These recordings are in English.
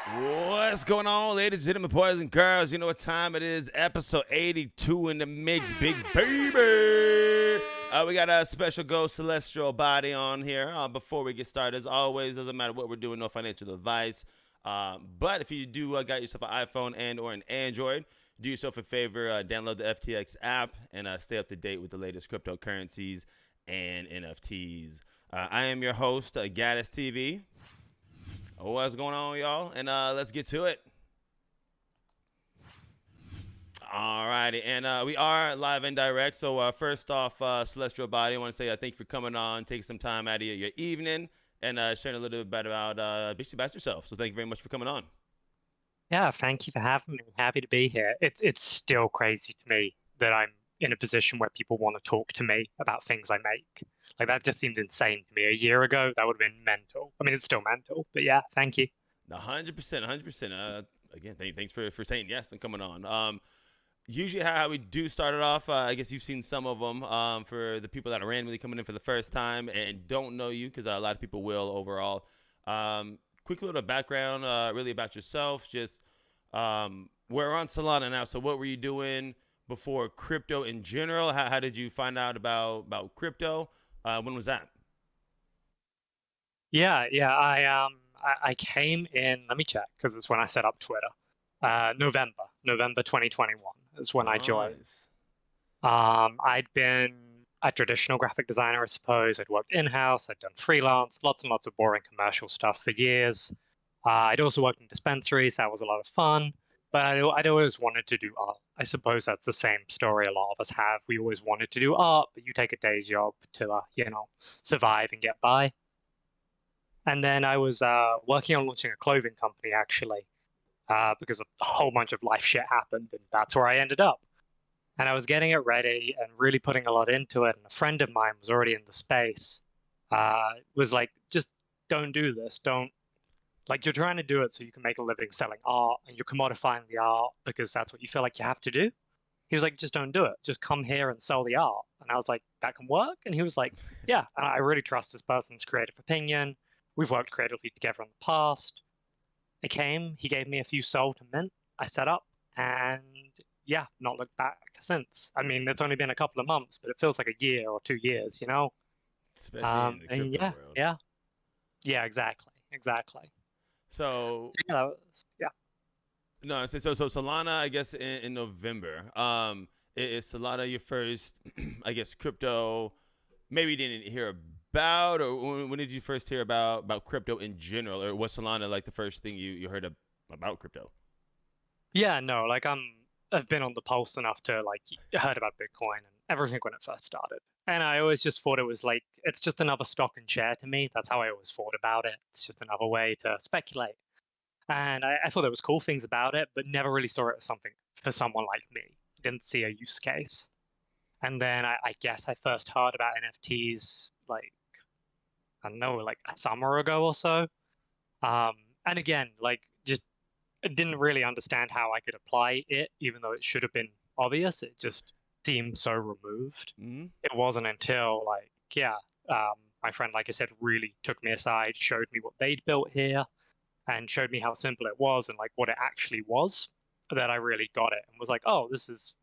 What's going on, ladies and gentlemen, boys and girls? You know what time it is. Episode 82 in the mix, big baby. We got a special ghost celestial body on here. Before we get started, as always, doesn't matter what we're doing, no financial advice. But if you do got yourself an iPhone and or an Android, do yourself a favor, download the FTX app and stay up to date with the latest cryptocurrencies and NFTs. I am your host, Gaddis TV. What's going on, y'all? And let's get to it. Alrighty, and we are live and direct. So first off, Celestial Body, I want to say thank you for coming on, taking some time out of your evening, and sharing a little bit about basically about yourself. So thank you very much for coming on. Yeah, thank you for having me. Happy to be here. It's still crazy to me that I'm in a position where people want to talk to me about things I make. Like that just seems insane to me. A year ago, that would have been mental. I mean, it's still mental, but yeah, thank you. 100%, 100%. Again, thanks for saying yes and coming on. Usually how we do start it off, I guess you've seen some of them for the people that are randomly coming in for the first time and don't know you, because a lot of people will overall. Quick little background really about yourself. Just we're on Solana now, so what were you doing before crypto in general? How did you find out about crypto? When was that? Yeah. I came in. Let me check because it's when I set up Twitter. November 2021 is when I joined. Nice. I'd been a traditional graphic designer, I suppose. I'd worked in-house, I'd done freelance, lots and lots of boring commercial stuff for years. I'd also worked in dispensaries, that was a lot of fun. But I'd always wanted to do art. I suppose that's the same story a lot of us have. We always wanted to do art, but you take a day job to, survive and get by. And then I was working on launching a clothing company, actually, because a whole bunch of life shit happened, and that's where I ended up. And I was getting it ready and really putting a lot into it. And a friend of mine was already in the space, was like, just don't do this. Don't, like, you're trying to do it so you can make a living selling art and you're commodifying the art because that's what you feel like you have to do. He was like, just don't do it. Just come here and sell the art. And I was like, that can work. And he was like, yeah. And I really trust this person's creative opinion. We've worked creatively together in the past. I came, he gave me a few sold to mint. I set up and yeah, not looked back since. I mean, it's only been a couple of months, but it feels like a year or 2 years, you know? Especially in the And crypto yeah, world. yeah, exactly. So So, yeah, that was, yeah. no, so Solana, I guess in November. Is Solana your first, I guess, crypto? Maybe you didn't hear about, or when did you first hear about crypto in general, or was Solana like the first thing you heard about crypto? Yeah, no, like I've been on the pulse enough to like heard about Bitcoin and everything when it first started. And I always just thought it was like it's just another stock and share to me. That's how I always thought about it. It's just another way to speculate. And I thought there was cool things about it, but never really saw it as something for someone like me. Didn't see a use case. And then I guess I first heard about NFTs like I don't know, like a summer ago or so. Um, and again, like just I didn't really understand how I could apply it, even though it should have been obvious. It just seemed so removed. Mm-hmm. It wasn't until like, yeah, my friend, like I said, really took me aside, showed me what they'd built here, and showed me how simple it was and like what it actually was, that I really got it and was like, oh, this is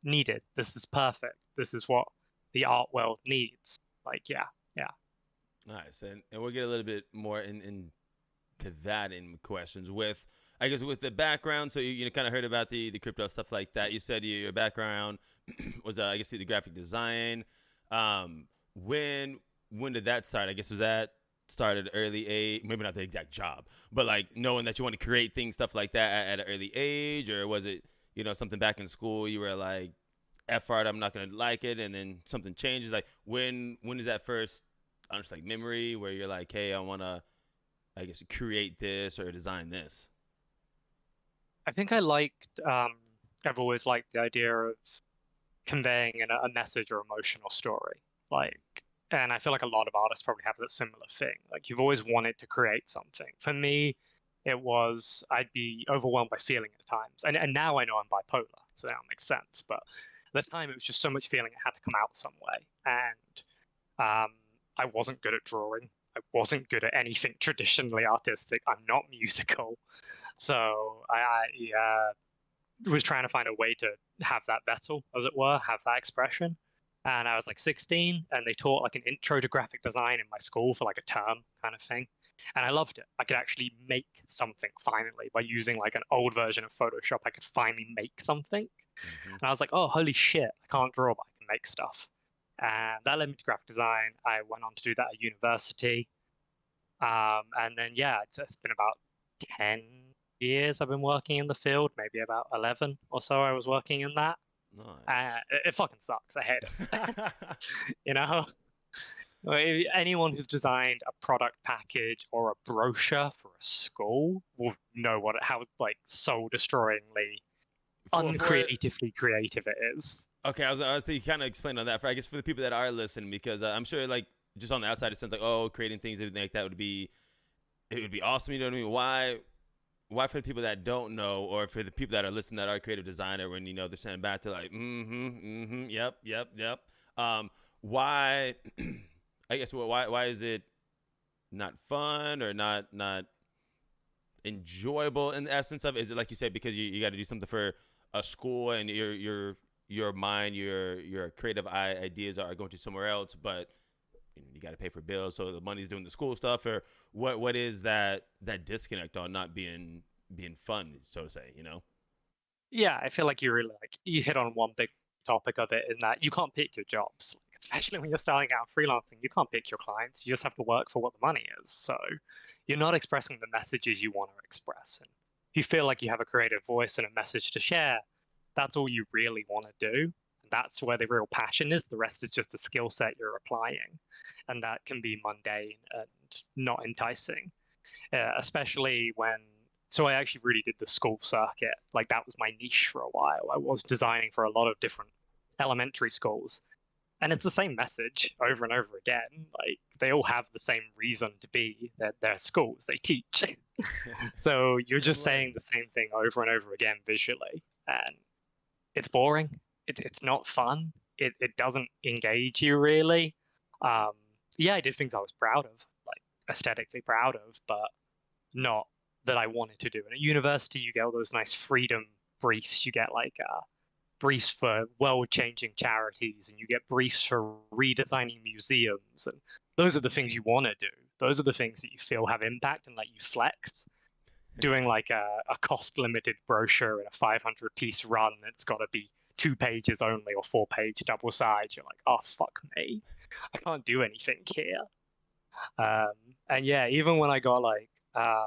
needed. This is perfect. This is what the art world needs. Like, yeah. Nice, and we'll get a little bit more into that in questions with, I guess, with the background. So you kind of heard about the crypto stuff like that. You said your background was I guess the graphic design. When did that start? I guess was that started early age, maybe not the exact job, but like knowing that you want to create things, stuff like that at an early age, or was it something back in school you were like, F art, I'm not gonna like it, and then something changes? Like when is that first, I just like memory where you're like, hey, I wanna, I guess, create this or design this? I think I liked, I've always liked the idea of conveying a message or emotional story. Like, and I feel like a lot of artists probably have that similar thing. Like, you've always wanted to create something. For me, it was I'd be overwhelmed by feeling at times, and now I know I'm bipolar, so that makes sense. But at the time, it was just so much feeling it had to come out some way, and I wasn't good at drawing. I wasn't good at anything traditionally artistic. I'm not musical. So I was trying to find a way to have that vessel, as it were, have that expression. And I was like 16, and they taught like an intro to graphic design in my school for like a term kind of thing. And I loved it. I could actually make something finally by using like an old version of Photoshop. I could finally make something. Mm-hmm. And I was like, oh, holy shit, I can't draw, but I can make stuff. And that led me to graphic design. I went on to do that at university. And then, yeah, it's been about 10 years I've been working in the field, maybe about 11 or so I was working in that. Nice. It fucking sucks. I hate it. You know? Anyone who's designed a product package or a brochure for a school will know how like soul destroyingly uncreatively creative it is. Okay, I was say you kind of explained on that for, I guess, for the people that are listening, because I'm sure like just on the outside it sounds like, oh, creating things, everything like that would be awesome. You know what I mean? Why for the people that don't know, or for the people that are listening that are creative designer, when they're sending back to like yep. Why? I guess why is it not fun or not enjoyable in the essence of it? Is it like you said, because you got to do something for a school and your mind, your creative ideas are going to somewhere else, but you got to pay for bills, so the money's doing the school stuff, or what is that disconnect on not being fun, so to say, Yeah, I feel like you hit on one big topic of it, in that you can't pick your jobs, especially when you're starting out freelancing. You can't pick your clients. You just have to work for what the money is. So you're not expressing the messages you want to express. And if you feel like you have a creative voice and a message to share, that's all you really want to do. And that's where the real passion is. The rest is just a skill set you're applying. And that can be mundane and not enticing, especially when. So I actually really did the school circuit. Like, that was my niche for a while. I was designing for a lot of different elementary schools. And it's the same message over and over again. Like, they all have the same reason to be. They're schools. They teach. So you're just saying the same thing over and over again visually. And it's boring. It's not fun. It doesn't engage you, really. Yeah, I did things I was proud of, like aesthetically proud of, but not that I wanted to do. And at university, you get all those nice freedom briefs. You get like briefs for world-changing charities, and you get briefs for redesigning museums. And those are the things you want to do. Those are the things that you feel have impact and let you flex. Doing like a cost-limited brochure in a 500-piece run that's got to be 2 pages only or 4-page double sides, you're like, oh, fuck me. I can't do anything here. And yeah, even when I got like,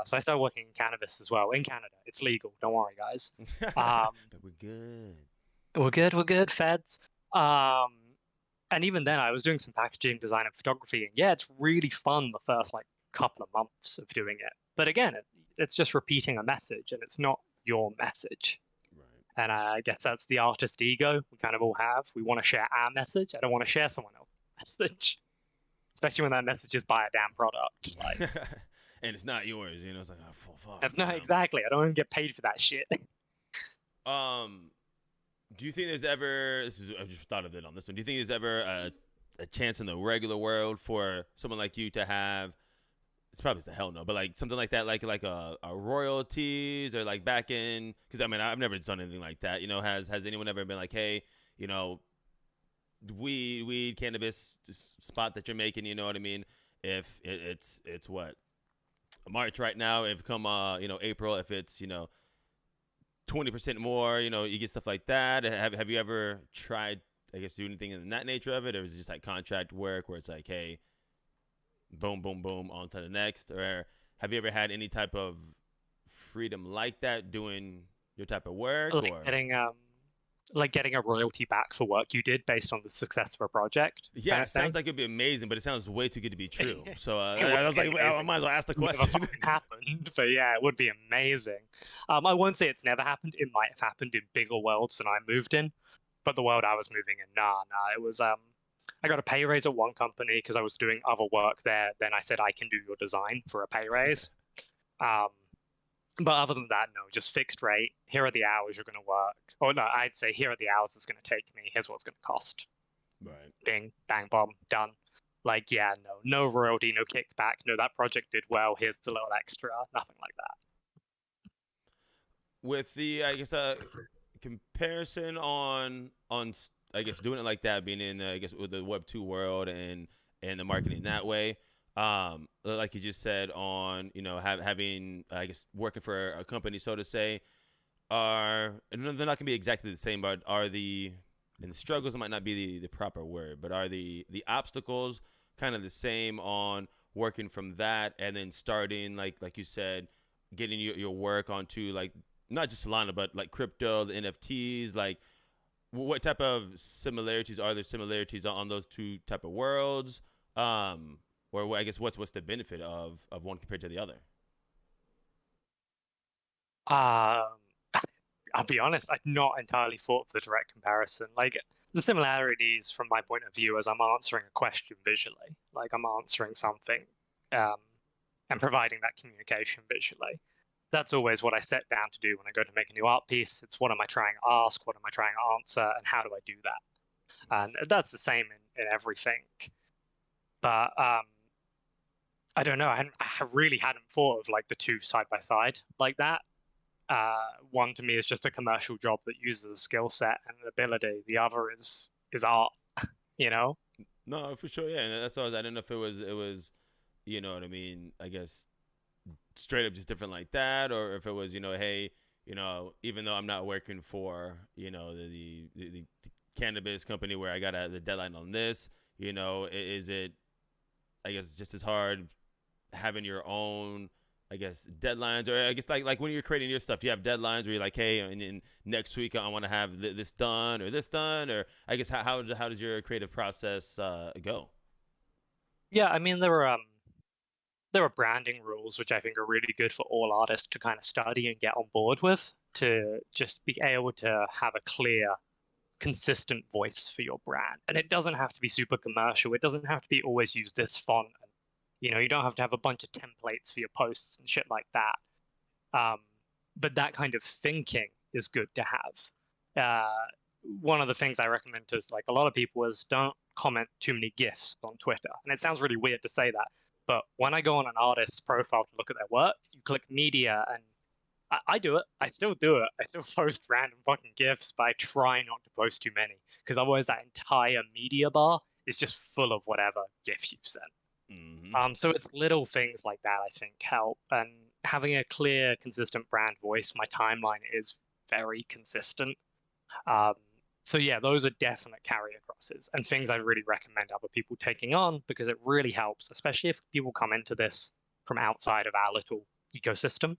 so I started working in cannabis as well. In Canada, it's legal. Don't worry, guys. But we're good. We're good, feds. And even then, I was doing some packaging design and photography. And yeah, it's really fun the first like couple of months of doing it. But again, it's just repeating a message, and it's not your message. Right. And I guess that's the artist ego we kind of all have. We want to share our message. I don't want to share someone else's message, especially when that message is buy a damn product. Like. And it's not yours, it's like, oh, fuck. No, exactly. I don't even get paid for that shit. Do you think there's ever, I just thought of it on this one, do you think there's ever a chance in the regular world for someone like you to have, it's probably the hell no, but like something like that, like a royalties, or like back in, because I mean, I've never done anything like that, has anyone ever been like, hey, weed, cannabis spot that you're making, you know what I mean? If it's what? March right now, if come April, if it's 20% more, you get stuff like that. Have you ever tried, I guess, do anything in that nature of it, or is it just like contract work where it's like, hey, boom, boom, boom, on to the next? Or have you ever had any type of freedom like that doing your type of work? Getting a royalty back for work you did based on the success of a project. Yeah, it sounds like it'd be amazing, but it sounds way too good to be true. So I was like, I might as well ask the question. It never happened, but yeah, it would be amazing. I won't say it's never happened. It might have happened in bigger worlds than I moved in, but the world I was moving in, nah. It was I got a pay raise at one company because I was doing other work there. Then I said, I can do your design for a pay raise. But other than that, no, just fixed rate. Here are the hours you're going to work. Or no, I'd say here are the hours it's going to take me. Here's what it's going to cost. Right. Bing, bang, bomb, done. Like, yeah, no royalty, no kickback, no, that project did well, here's a little extra, nothing like that. With the, I guess, comparison on I guess doing it like that, being in I guess with the Web 2 world and the marketing that way. Like you just said, on having I guess working for a company, so to say, are and they're not gonna be exactly the same, but are the and the struggles might not be the proper word, but are the obstacles kind of the same on working from that and then starting like you said, getting your work onto like not just Solana but like crypto, the NFTs, like what type of similarities are there similarities on those two type of worlds, or I guess what's the benefit of one compared to the other? Um, I'll be honest, I've not entirely thought of the direct comparison. Like, the similarities from my point of view as I'm answering a question visually, like I'm answering something, um, and providing that communication visually. That's always what I set down to do when I go to make a new art piece. It's what am I trying to ask, what am I trying to answer, and how do I do that? And that's the same in everything. But I don't know. I really hadn't thought of like the two side by side like that. One to me is just a commercial job that uses a skill set and an ability. The other is art, you know? No, for sure, yeah. And that's all. I didn't know if it was, you know what I mean. I guess straight up just different like that, or if it was, hey, even though I'm not working for, the cannabis company where I got the deadline on this, is it, I guess, just as hard having your own, I guess, deadlines, or I guess like when you're creating your stuff, you have deadlines where you're like, hey, and in next week I want to have this done or this done, or I guess how does your creative process go? Yeah, I mean there are branding rules which I think are really good for all artists to kind of study and get on board with to just be able to have a clear, consistent voice for your brand. And it doesn't have to be super commercial. It doesn't have to be always use this font. And, you don't have to have a bunch of templates for your posts and shit like that. Um, but that kind of thinking is good to have. One of the things I recommend to like a lot of people is don't comment too many GIFs on Twitter. And it sounds really weird to say that, but when I go on an artist's profile to look at their work, you click media, and I do it. I still do it. I still post random fucking GIFs, but I try not to post too many because otherwise that entire media bar is just full of whatever GIF you've sent. Mm-hmm. So it's little things like that I think help, and having a clear, consistent brand voice. My timeline is very consistent. Um, so yeah, those are definite carry acrosses and things I really recommend other people taking on because it really helps, especially if people come into this from outside of our little ecosystem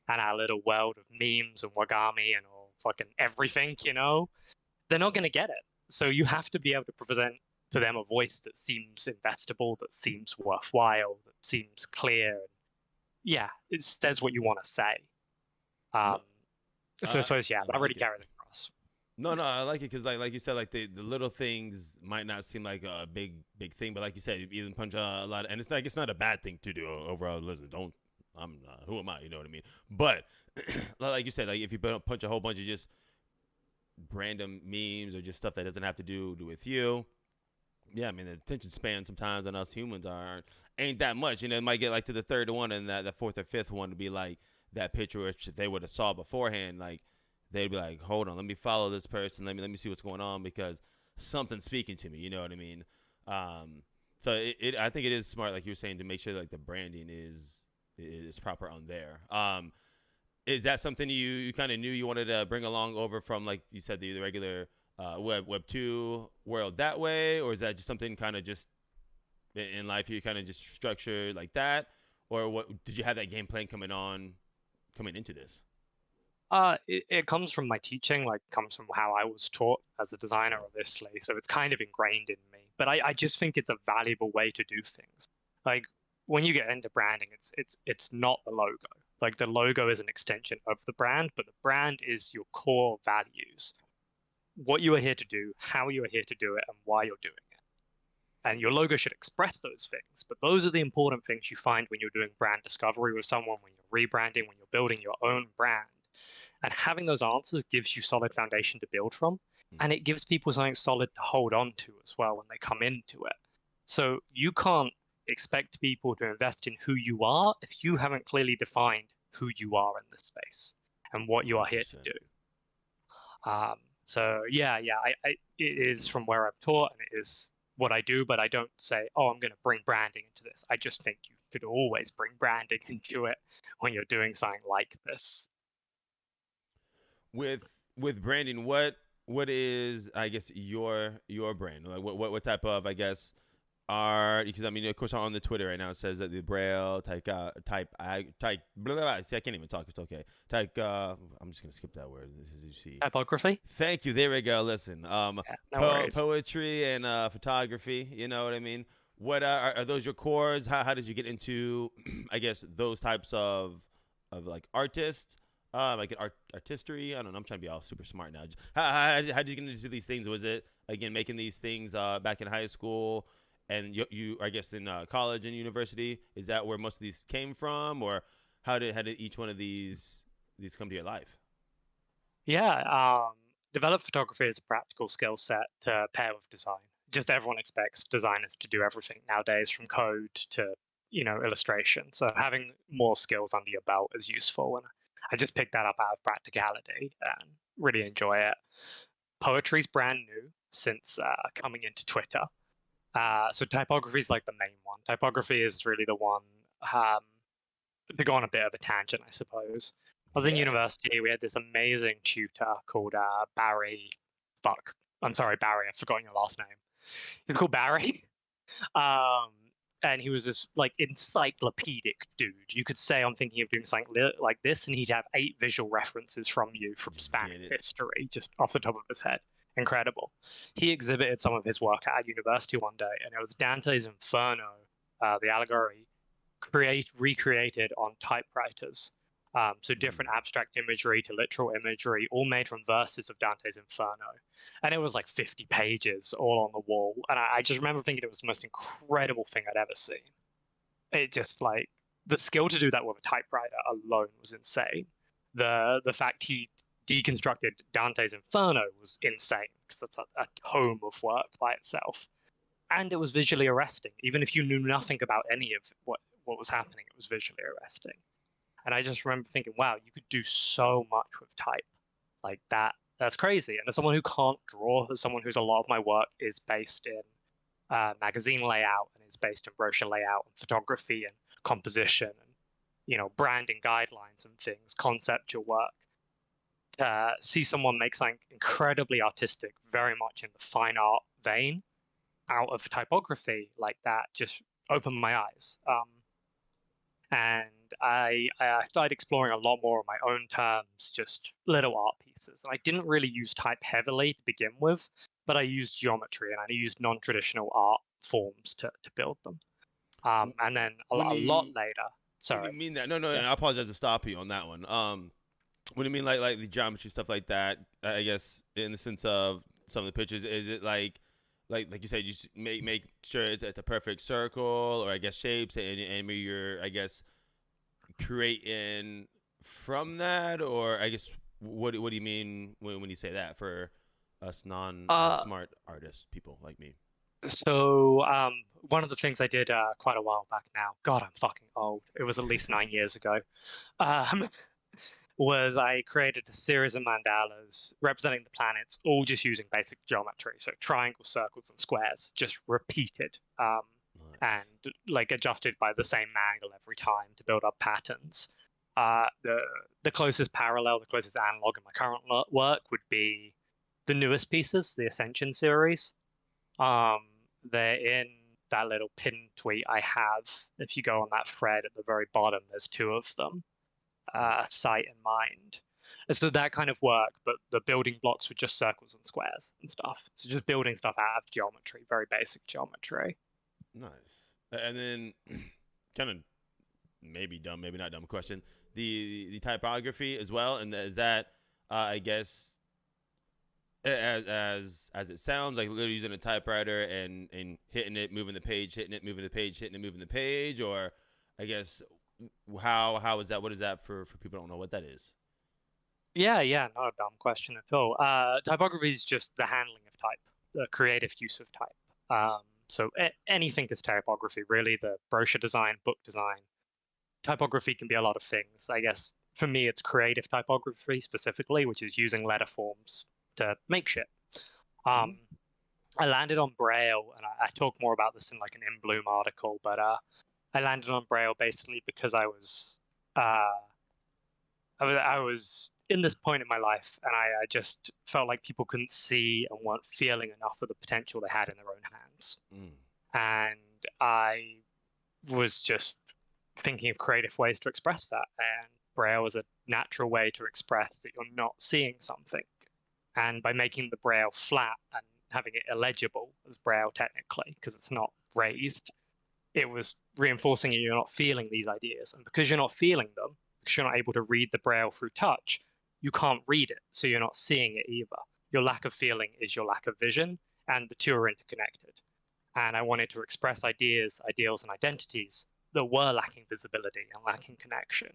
and our little world of memes and wagami and all fucking everything, they're not going to get it. So you have to be able to present to them a voice that seems investable, that seems worthwhile, that seems clear. And yeah, it says what you want to say. No, So I suppose, yeah, I that like really it. carries across. No, I like it because like you said, like the little things might not seem like a big thing, but like you said, you even punch a lot, and it's not a bad thing to do overall. Listen, don't who am I? You know what I mean? But like you said, like if you punch a whole bunch of just random memes or just stuff that doesn't have to do with you, yeah, I mean the attention span sometimes on us humans ain't that much. It might get like to the third one, and that the fourth or fifth one to be like that picture which they would have saw beforehand, like they'd be like, hold on, let me follow this person. Let me see what's going on because something's speaking to me. You know what I mean? So I think it is smart, like you were saying, to make sure like the branding is proper on there. Is that something you kind of knew you wanted to bring along over from, like you said, the regular Web 2 world that way, or is that just something kind of just in life you kind of just structured like that, or what did you have that game plan coming into this? It comes from my teaching, like comes from how I was taught as a designer, Sure. obviously. So it's kind of ingrained in me. But I just think it's a valuable way to do things. Like when you get into branding, it's not the logo. Like the logo is an extension of the brand, but the brand is your core values. What you are here to do, how you are here to do it, and why you're doing it. And your logo should express those things. But those are the important things you find when you're doing brand discovery with someone, when you're rebranding, when you're building your own brand. And having those answers gives you solid foundation to build from. Mm. And it gives people something solid to hold on to as well when they come into it. So you can't expect people to invest in who you are if you haven't clearly defined who you are in this space and what you are here to 100%. do. So yeah, it is from where I'm taught and it is what I do, but I don't say, oh, I'm going to bring branding into this. I just think you should always bring branding into it when you're doing something like this. With branding, what is, I guess, your brand? Like what type of, I guess, art? Because I mean, of course, on the Twitter right now it says that the Braille type blah, blah, blah. See, I can't even talk. It's okay. I'm just gonna skip that word. This is, you see. Typography? Thank you. There we go. Listen, Yeah, no worries. poetry and photography. You know what I mean? What are those your cores? How did you get into, I guess, those types of like artists? Like an artistry. I don't know. I'm trying to be all super smart now. How did you get into these things? Was it again making these things back in high school, and you I guess in college and university? Is that where most of these came from, or how did each one of these come to your life? Yeah, develop photography as a practical skill set to pair with design. Just everyone expects designers to do everything nowadays, from code to illustration. So having more skills under your belt is useful, and I just picked that up out of practicality and really enjoy it. Poetry's brand new since coming into Twitter. So typography is like the main one. Typography is really the one to go on a bit of a tangent, I suppose. I was in Yeah. university. We had this amazing tutor called Barry. Fuck. I'm sorry, Barry. I've forgotten your last name. He's called Barry. Um, and he was this like encyclopedic dude. You could say, I'm thinking of doing something like this, and he'd have 8 visual references from you from Just spanning get it. history just off the top of his head. Incredible. He exhibited some of his work at university one day, and it was Dante's Inferno, the allegory, recreated on typewriters. So different abstract imagery to literal imagery, all made from verses of Dante's Inferno. And it was like 50 pages all on the wall. And I just remember thinking it was the most incredible thing I'd ever seen. It just like the skill to do that with a typewriter alone was insane. The fact he deconstructed Dante's Inferno was insane because it's a tome of work by itself. And it was visually arresting. Even if you knew nothing about any of what was happening, it was visually arresting. And I just remember thinking, wow, you could do so much with type like that. That's crazy. And as someone who can't draw, as someone who's a lot of my work is based in magazine layout and is based in brochure layout and photography and composition and branding guidelines and things, conceptual work. To see someone make something incredibly artistic, very much in the fine art vein, out of typography like that, just opened my eyes. And I started exploring a lot more on my own terms, just little art pieces. And I didn't really use type heavily to begin with, but I used geometry and I used non-traditional art forms to build them. And then a lot later. Sorry. When you mean that, no, I apologize to stop you on that one. When you mean like the geometry stuff like that, I guess in the sense of some of the pictures, is it like you said, you make sure it's a perfect circle, or I guess shapes, and you're, I guess, creating from that, or I guess what do you mean when you say that for us non-smart artists, people like me? So one of the things I did quite a while back now, God, I'm fucking old. It was at least 9 years ago. Was I created a series of mandalas representing the planets, all just using basic geometry. So triangles, circles, and squares, just repeated and like adjusted by the same angle every time to build up patterns. The closest parallel, the closest analog in my current work would be the newest pieces, the Ascension Series. They're in that little pin tweet I have. If you go on that thread at the very bottom, there's 2 of them. Sight and mind. And so that kind of work, but the building blocks were just circles and squares and stuff. So just building stuff out of geometry, very basic geometry. Nice. And then, kind of maybe dumb, maybe not dumb question. The typography as well, and is that I guess as it sounds, like literally using a typewriter and hitting it, moving the page, hitting it, moving the page, hitting it, moving the page, or I guess. How is that? What is that for people who don't know what that is? Yeah, not a dumb question at all. Typography is just the handling of type, the creative use of type. So anything is typography, really. The brochure design, book design. Typography can be a lot of things. I guess for me, it's creative typography specifically, which is using letter forms to make shit. Mm-hmm. I landed on Braille, and I talk more about this in like an In Bloom article, but I landed on Braille basically because I was in this point in my life, and I just felt like people couldn't see and weren't feeling enough of the potential they had in their own hands. Mm. And I was just thinking of creative ways to express that. And Braille is a natural way to express that you're not seeing something. And by making the Braille flat and having it illegible as Braille technically, because it's not raised, it was reinforcing you're not feeling these ideas. And because you're not feeling them, because you're not able to read the Braille through touch, you can't read it. So you're not seeing it either. Your lack of feeling is your lack of vision, and the two are interconnected. And I wanted to express ideas, ideals, and identities that were lacking visibility and lacking connection.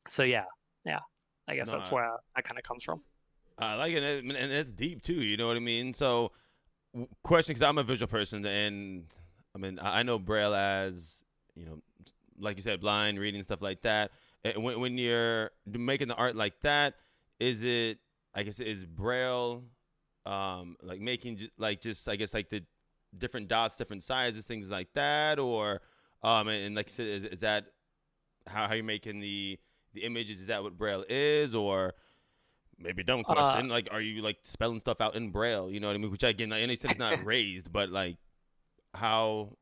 So yeah, I guess No, that's where that kind of comes from. I like it, and it's deep too. You know what I mean? So, question, because I'm a visual person, and I mean, I know Braille as, you know, like you said, blind reading, stuff like that. And when you're making the art like that, is it? I guess is Braille, like making just I guess like the different dots, different sizes, things like that, or and like you said, is that how you're making the images? Is that what Braille is, or maybe a dumb question, like are you like spelling stuff out in Braille? You know what I mean? Which again, like, and it said it's not raised, but like how?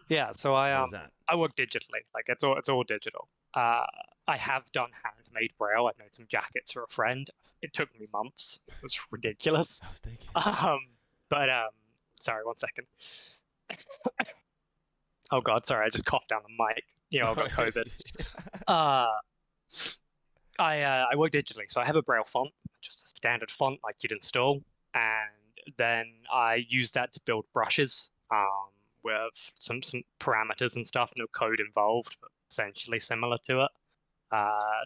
Yeah, so How is that? I work digitally, like it's all digital. I have done handmade Braille. I've made some jackets for a friend. It took me months. It was ridiculous. I was thinking. But sorry, one second. Oh God, sorry, I just coughed down the mic. You know, I've got COVID. I work digitally, so I have a Braille font, just a standard font like you'd install, and then I use that to build brushes with some parameters and stuff, no code involved, but essentially similar to it,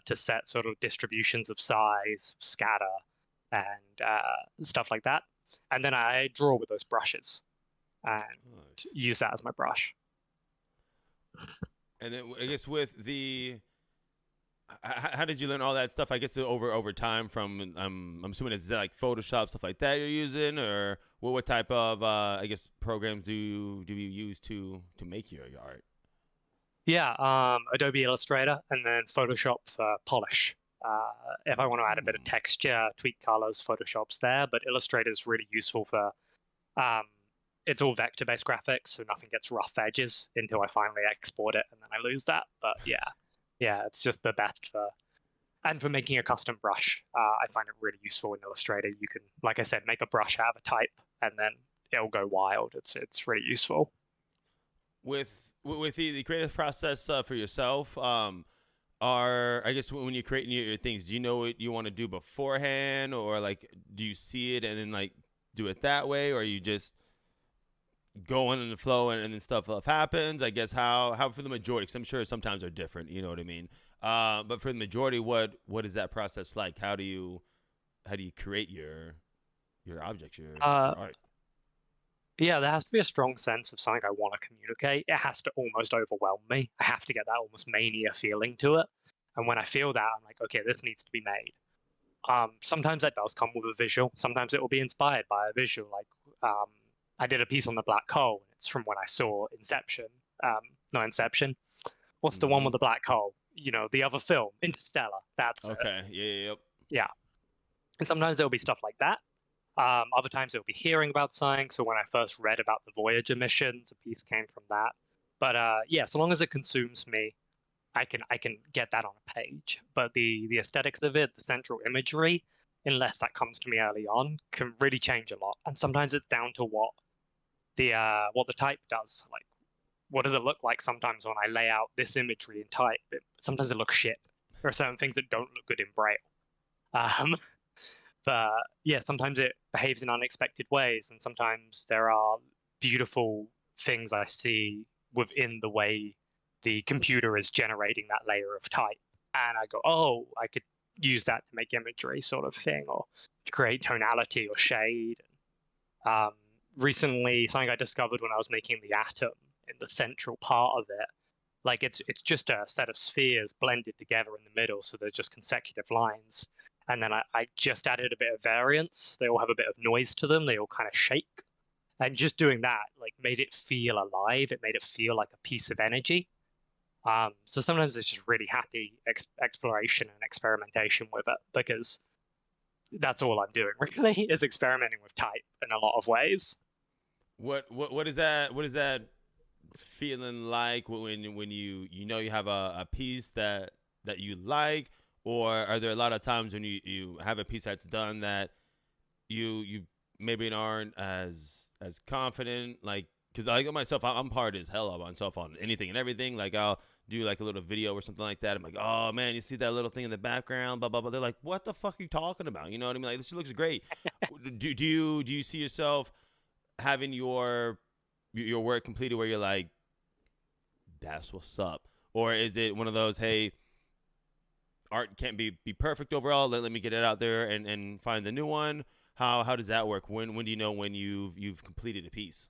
to set sort of distributions of size, scatter, and stuff like that. And then I draw with those brushes and use that as my brush. And then I guess with the, how did you learn all that stuff? I guess over time from I'm assuming it's like Photoshop, stuff like that you're using, or what type of I guess programs do you use to make your art? Yeah, Adobe Illustrator and then Photoshop for polish. If I want to add a bit of texture, tweak colors, Photoshop's there, but Illustrator is really useful for it's all vector-based graphics, so nothing gets rough edges until I finally export it, and then I lose that. But yeah, it's just the best for making a custom brush. I find it really useful in Illustrator. You can, like I said, make a brush out of a type, and then it'll go wild. It's really useful. With the creative process for yourself, I guess when you're creating your things, do you know what you want to do beforehand, or like do you see it and then like do it that way, or you just going in the flow and then stuff happens? I guess how for the majority, because I'm sure sometimes they're different, you know what I mean, but for the majority, what is that process like? How do you create your objects, your art? Yeah, there has to be a strong sense of something I want to communicate. It has to almost overwhelm me. I have to get that almost mania feeling to it, and when I feel that, I'm like, okay, this needs to be made. Sometimes that does come with a visual. Sometimes it will be inspired by a visual. Like I did a piece on the black hole, and it's from when I saw Inception. Not Inception. What's the one with the black hole? You know, the other film, Interstellar. That's okay. It. Yeah. And sometimes there'll be stuff like that. Other times it'll be hearing about science. So when I first read about the Voyager missions, a piece came from that. But yeah, so long as it consumes me, I can get that on a page. But the aesthetics of it, the central imagery, unless that comes to me early on, can really change a lot. And sometimes it's down to what the type does. Like, what does it look like sometimes when I lay out this imagery in type? Sometimes it looks shit. There are certain things that don't look good in Braille. But yeah, sometimes it behaves in unexpected ways, and sometimes there are beautiful things I see within the way the computer is generating that layer of type. And I go, oh, I could use that to make imagery sort of thing, or to create tonality or shade. recently something I discovered when I was making the atom in the central part of it. Like it's just a set of spheres blended together in the middle, so they're just consecutive lines. And then I just added a bit of variance. They all have a bit of noise to them. They all kind of shake. And just doing that like made it feel alive. It made it feel like a piece of energy. So sometimes it's just really happy exploration and experimentation with it, because that's all I'm doing really is experimenting with type in a lot of ways. What is that? What is that feeling like when you know you have a piece that you like, or are there a lot of times when you have a piece that's done that you maybe aren't as confident, like, because I got myself, I'm hard as hell on myself on anything and everything. Like I'll do like a little video or something like that. I'm like, oh man, you see that little thing in the background, blah blah blah. They're like, what the fuck are you talking about? You know what I mean? Like, this looks great. do you see yourself having your work completed where you're like, that's what's up, or is it one of those, hey, art can't be perfect overall, let me get it out there and find the new one? How does that work? When do you know when you've completed a piece?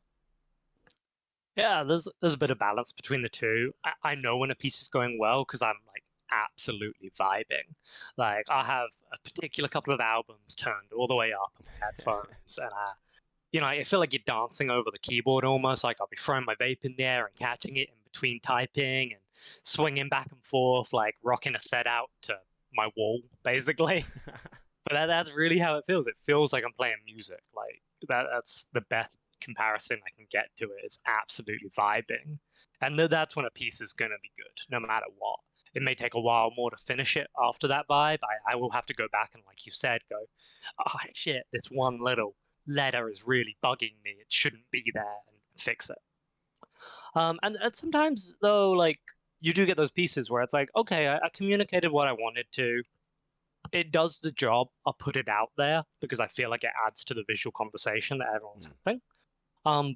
Yeah, there's a bit of balance between the two. I know when a piece is going well because I'm like absolutely vibing. Like I have a particular couple of albums turned all the way up on my headphones, and I feel like you're dancing over the keyboard almost. Like I'll be throwing my vape in there and catching it in between typing and swinging back and forth, like rocking a set out to my wall, basically. But that's really how it feels. It feels like I'm playing music. Like that's the best comparison I can get to it. It's absolutely vibing. And that's when a piece is going to be good, no matter what. It may take a while more to finish it after that vibe. I will have to go back and, like you said, go, oh, shit, this one little letter is really bugging me. It shouldn't be there, and fix it. And sometimes, though, like, you do get those pieces where it's like, okay, I communicated what I wanted to. It does the job. I'll put it out there because I feel like it adds to the visual conversation that everyone's having.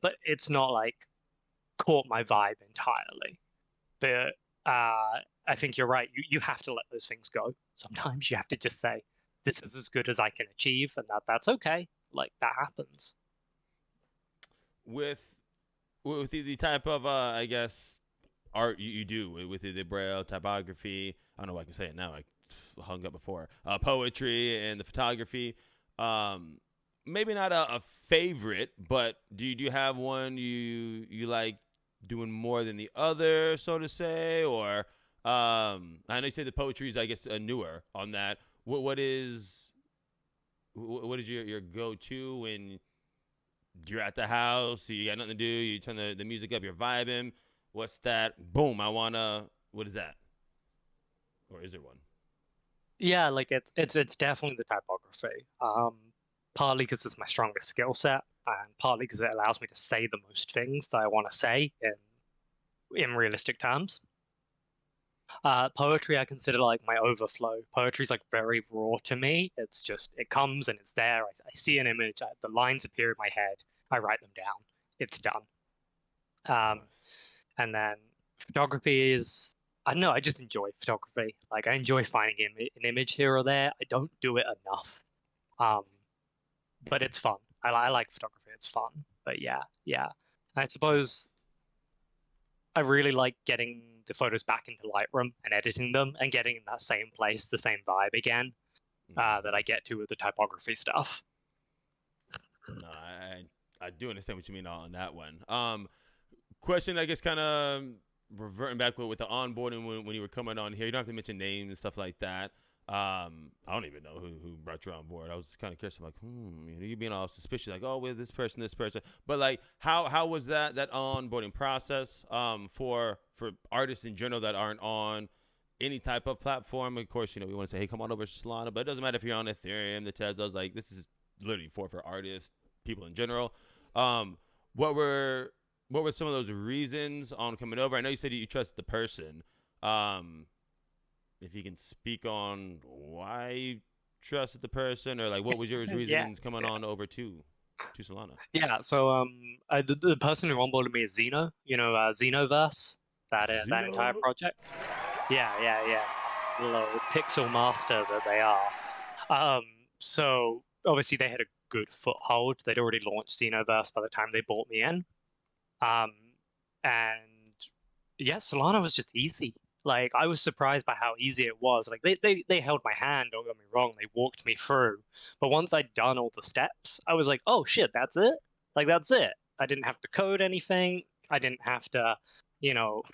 But it's not like caught my vibe entirely. But I think you're right. You have to let those things go. Sometimes you have to just say, this is as good as I can achieve, and that's okay. Like that happens. With the type of I guess art you do with the Braille typography, I don't know if I can say it now. I hung up before. Poetry and the photography. Maybe not a favorite, but do you have one you like doing more than the other, so to say? Or I know you say the poetry is, I guess, newer on that. What is your go-to when you're at the house, you got nothing to do, you turn the music up, you're vibing? What's that? Boom! What is that? Or is there one? Yeah, like it's definitely the typography. Partly because it's my strongest skill set, and partly because it allows me to say the most things that I want to say in realistic terms. Poetry I consider like my overflow. Poetry is like very raw to me. It's just, it comes and it's there. I see an image, the lines appear in my head, I write them down, it's done. Nice. And then photography is, I don't know, I just enjoy photography. Like I enjoy finding an image here or there. I don't do it enough. But it's fun. I like photography. It's fun. But yeah. I suppose I really like getting the photos back into Lightroom and editing them and getting in that same place, the same vibe again that I get to with the typography stuff. No, I do understand what you mean on that one. Question, I guess, kind of reverting back with the onboarding when you were coming on here. You don't have to mention names and stuff like that. I don't even know who brought you on board. I was kind of curious. I'm like, you being all suspicious, like, oh, with this person. But like, how was that onboarding process for artists in general that aren't on any type of platform? Of course, we want to say, hey, come on over to Solana, but it doesn't matter if you're on Ethereum, the Teslas. Like, this is literally for artists, people in general. What were some of those reasons on coming over? I know you said you trust the person. If you can speak on why you trusted the person, or like what was your reasons coming on over to Solana? Yeah, so the person who onboarded me is Xeno, Xenoverse, that entire project. Yeah. Little pixel master that they are. So obviously they had a good foothold. They'd already launched Xenoverse by the time they bought me in. Um, and yeah, Solana was just easy. Like, I was surprised by how easy it was. Like, they held my hand, don't get me wrong, they walked me through. But once I'd done all the steps, I was like, oh shit, that's it? Like, that's it. I didn't have to code anything. I didn't have to,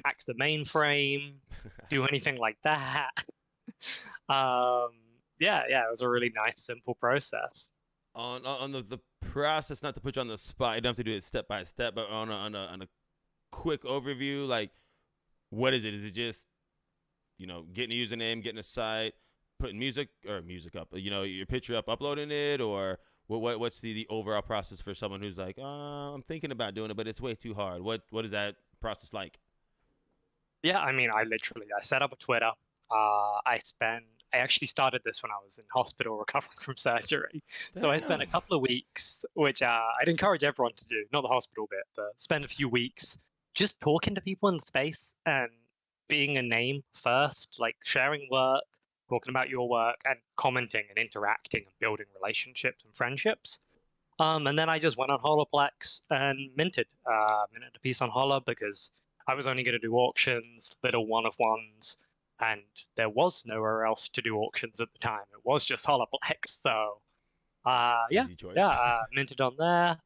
hack the mainframe, do anything like that. Yeah, it was a really nice, simple process. On the process, not to put you on the spot, you don't have to do it step by step, but on a quick overview, like, what is it? Is it just getting a username, getting a site, putting music up, your picture up, uploading it, or what's the overall process for someone who's like, I'm thinking about doing it, but it's way too hard. What is that process like? Yeah, I mean, I set up a Twitter. I actually started this when I was in hospital recovering from surgery. So I spent a Damn. couple of weeks, which I'd encourage everyone to do, not the hospital bit, but spend a few weeks just talking to people in the space and being a name first, like sharing work, talking about your work, and commenting and interacting and building relationships and friendships. And then I just went on Holoplex and minted a piece on Holo because I was only going to do auctions, little one-of-ones, and there was nowhere else to do auctions at the time. It was just Holoplex. So, Easy choice. minted on there.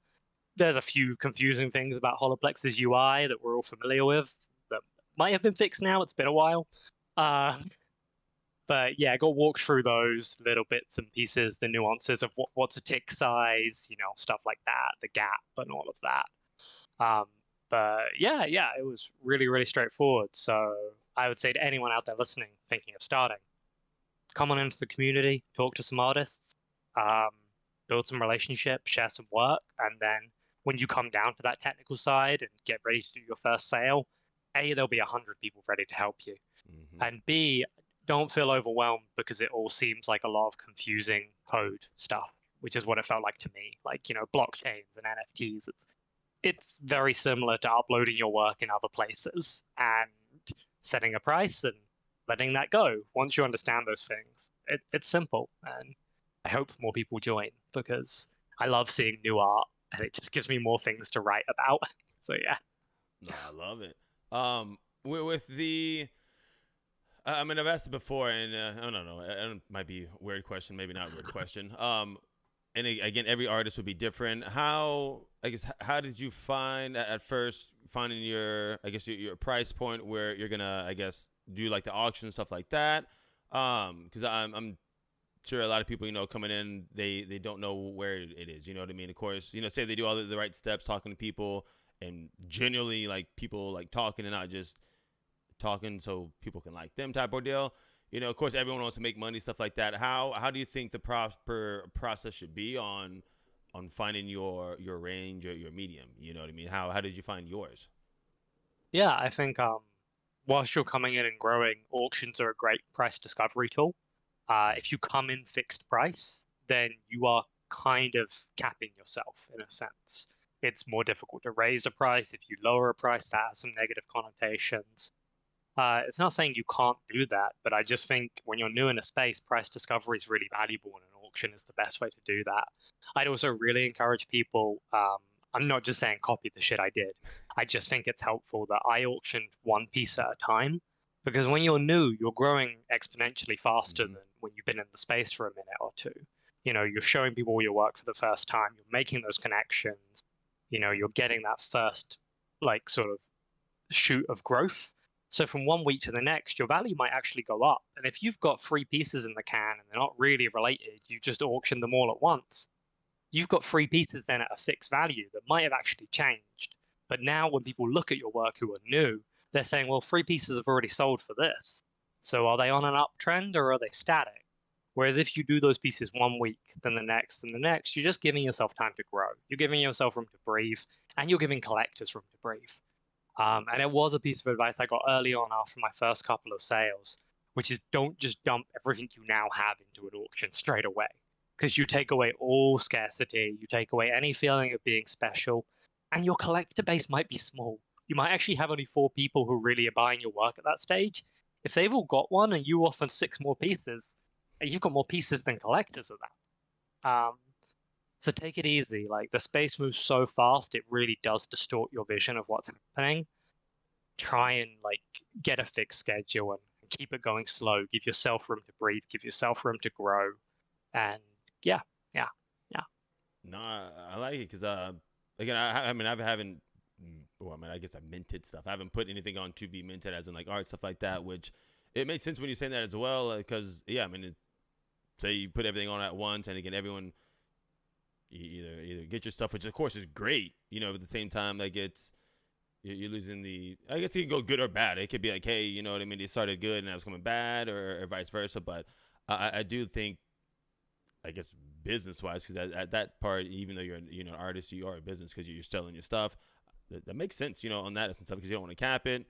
There's a few confusing things about Holoplex's UI that we're all familiar with that might have been fixed now. It's been a while. But yeah, I got walked through those little bits and pieces, the nuances of what's a tick size, stuff like that, the gap and all of that. But yeah, it was really, really straightforward. So I would say to anyone out there listening, thinking of starting, come on into the community, talk to some artists, build some relationships, share some work, and then when you come down to that technical side and get ready to do your first sale, A, there'll be 100 people ready to help you. Mm-hmm. And B, don't feel overwhelmed because it all seems like a lot of confusing code stuff, which is what it felt like to me. Like, blockchains and NFTs, it's very similar to uploading your work in other places and setting a price and letting that go. Once you understand those things, it's simple. And I hope more people join because I love seeing new art and it just gives me more things to write about. So yeah. No, I love it. With the I mean, I've asked it before, and I don't know. It might be a weird question, maybe not a weird question. And again, every artist would be different. How did you find at first finding your price point where you're gonna do like the auction stuff like that? Because I'm sure a lot of people coming in they don't know where it is. You know what I mean? Of course, say they do all the right steps, talking to people, and genuinely like people like talking and not just talking so people can like them type of deal. Of course, everyone wants to make money, stuff like that. How do you think the proper process should be on finding your range or your medium? You know what I mean? How did you find yours? Yeah, I think whilst you're coming in and growing, auctions are a great price discovery tool. If you come in fixed price, then you are kind of capping yourself in a sense. It's more difficult to raise a price. If you lower a price, that has some negative connotations. It's not saying you can't do that, but I just think when you're new in a space, price discovery is really valuable, and an auction is the best way to do that. I'd also really encourage people. I'm not just saying copy the shit I did. I just think it's helpful that I auctioned one piece at a time, because when you're new, you're growing exponentially faster than when you've been in the space for a minute or two. You're showing people your work for the first time. You're making those connections. You're getting that first, like, sort of shoot of growth. So from one week to the next, your value might actually go up. And if you've got 3 pieces in the can and they're not really related, you just auction them all at once, you've got 3 pieces then at a fixed value that might have actually changed. But now when people look at your work who are new, they're saying, well, 3 pieces have already sold for this. So are they on an uptrend or are they static? Whereas if you do those pieces 1 week, then the next, you're just giving yourself time to grow. You're giving yourself room to breathe, and you're giving collectors room to breathe. And it was a piece of advice I got early on after my first couple of sales, which is don't just dump everything you now have into an auction straight away, because you take away all scarcity, you take away any feeling of being special, and your collector base might be small. You might actually have only 4 people who really are buying your work at that stage. If they've all got one and you offer 6 more pieces, you've got more pieces than collectors of that. So take it easy. Like the space moves so fast, it really does distort your vision of what's happening. Try and like get a fixed schedule and keep it going slow. Give yourself room to breathe. Give yourself room to grow. And yeah, yeah, yeah. No, I like it because again, I mean, I haven't. Well, I mean, I guess I minted stuff. I haven't put anything on to be minted, as in like art stuff like that. Which it made sense when you're saying that as well, because yeah, I mean, say you put everything on at once, and again, everyone you either get your stuff, which of course is great, but at the same time, like you're losing the. I guess it could go good or bad. It could be like, hey, you know what I mean? It started good and now it's coming bad, or vice versa. But I do think, I guess, business wise, because at that part, even though you're an artist, you are a business because you're selling your stuff. That makes sense, on that and stuff, because you don't want to cap it.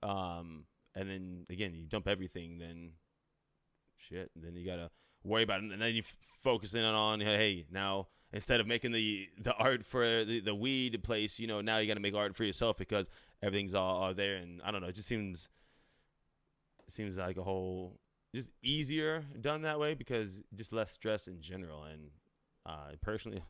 And then again, you dump everything, then shit, and then you gotta worry about it, and then you focus in on hey, now instead of making the art for the weed place, now you gotta make art for yourself because everything's all there, and I don't know, it just seems like a whole just easier done that way because just less stress in general, and personally,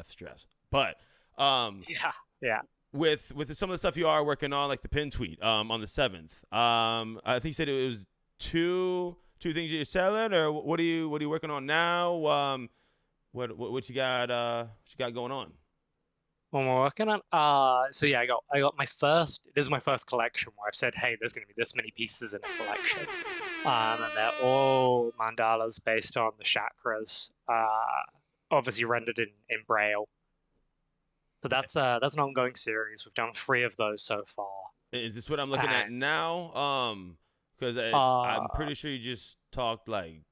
stress, but Yeah, yeah. with some of the stuff you are working on, like the pin tweet on the 7th. I think you said it was two things you're selling, or what are you working on now? What you got going on? What we're working on. So yeah, I got my first. This is my first collection where I've said, hey, there's going to be this many pieces in a collection, and they're all mandalas based on the chakras. Obviously rendered in Braille. So that's an ongoing series. We've done 3 of those so far. Is this what I'm looking at now? Because I'm pretty sure you just talked like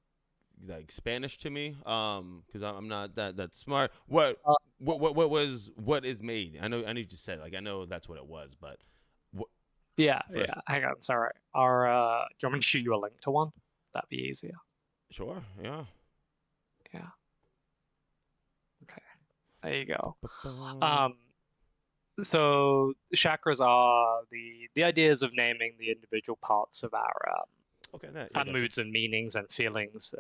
Spanish to me. Because I'm not that smart. What is made? I know you just said, like, I know that's what it was, but yeah. Hang on, it's all right. Do you want me to shoot you a link to one? That'd be easier. Sure. Yeah. Yeah. Okay. There you go. So chakras are the ideas of naming the individual parts of our moods and meanings and feelings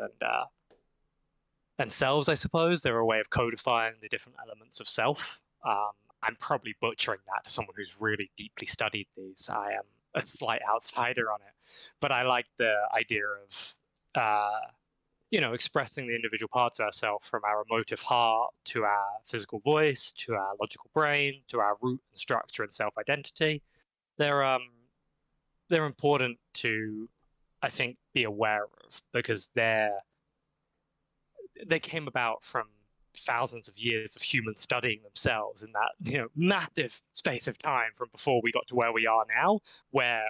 and selves, I suppose. They're a way of codifying the different elements of self. I'm probably butchering that to someone who's really deeply studied these. I am a slight outsider on it, but I like the idea of expressing the individual parts of ourselves, from our emotive heart to our physical voice to our logical brain to our root and structure and self-identity. They're important to, I think, be aware of because they came about from thousands of years of humans studying themselves in that massive space of time from before we got to where we are now, where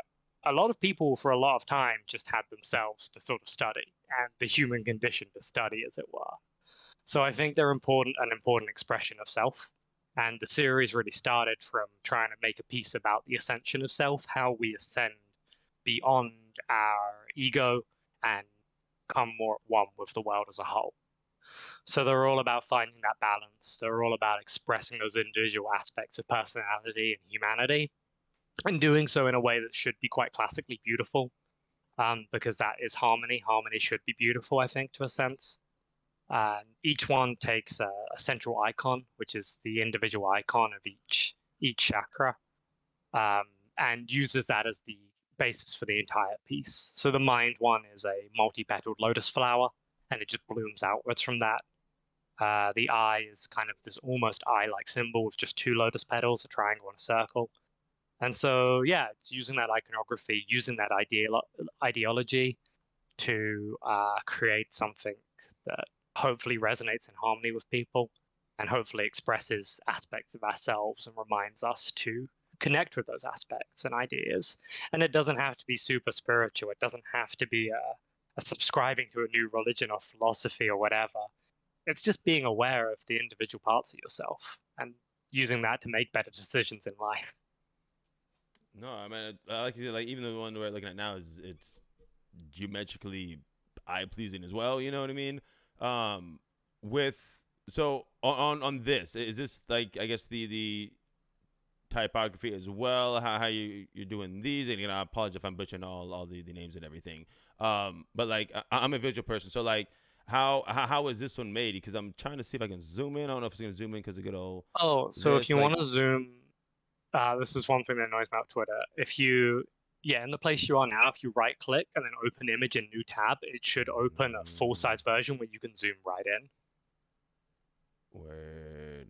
a lot of people for a lot of time just had themselves to sort of study and the human condition to study, as it were. So I think they're an important expression of self. And the series really started from trying to make a piece about the ascension of self, how we ascend beyond our ego and come more at one with the world as a whole. So they're all about finding that balance. They're all about expressing those individual aspects of personality and humanity, and doing so in a way that should be quite classically beautiful, because that is harmony. Harmony should be beautiful, I think, to a sense. Each one takes a central icon, which is the individual icon of each chakra, and uses that as the basis for the entire piece. So the mind one is a multi-petaled lotus flower, and it just blooms outwards from that. The eye is kind of this almost eye-like symbol with just 2 lotus petals, a triangle and a circle. And so, yeah, it's using that iconography, using that ideology to create something that hopefully resonates in harmony with people and hopefully expresses aspects of ourselves and reminds us to connect with those aspects and ideas. And it doesn't have to be super spiritual. It doesn't have to be a subscribing to a new religion or philosophy or whatever. It's just being aware of the individual parts of yourself and using that to make better decisions in life. No, I mean, like you said, like even the one we're looking at now it's geometrically eye pleasing as well. You know what I mean? So on this, is this like, I guess, the typography as well? How you're doing these? And I apologize if I'm butchering all the names and everything. But like I'm a visual person, so like how is this one made? Because I'm trying to see if I can zoom in. I don't know if it's gonna zoom in because of good old Oh, so if this you like. want to zoom, this is one thing that annoys me about Twitter. Yeah, in the place you are now, if you right click and then open image in new tab, it should open a full size version where you can zoom right in. Word.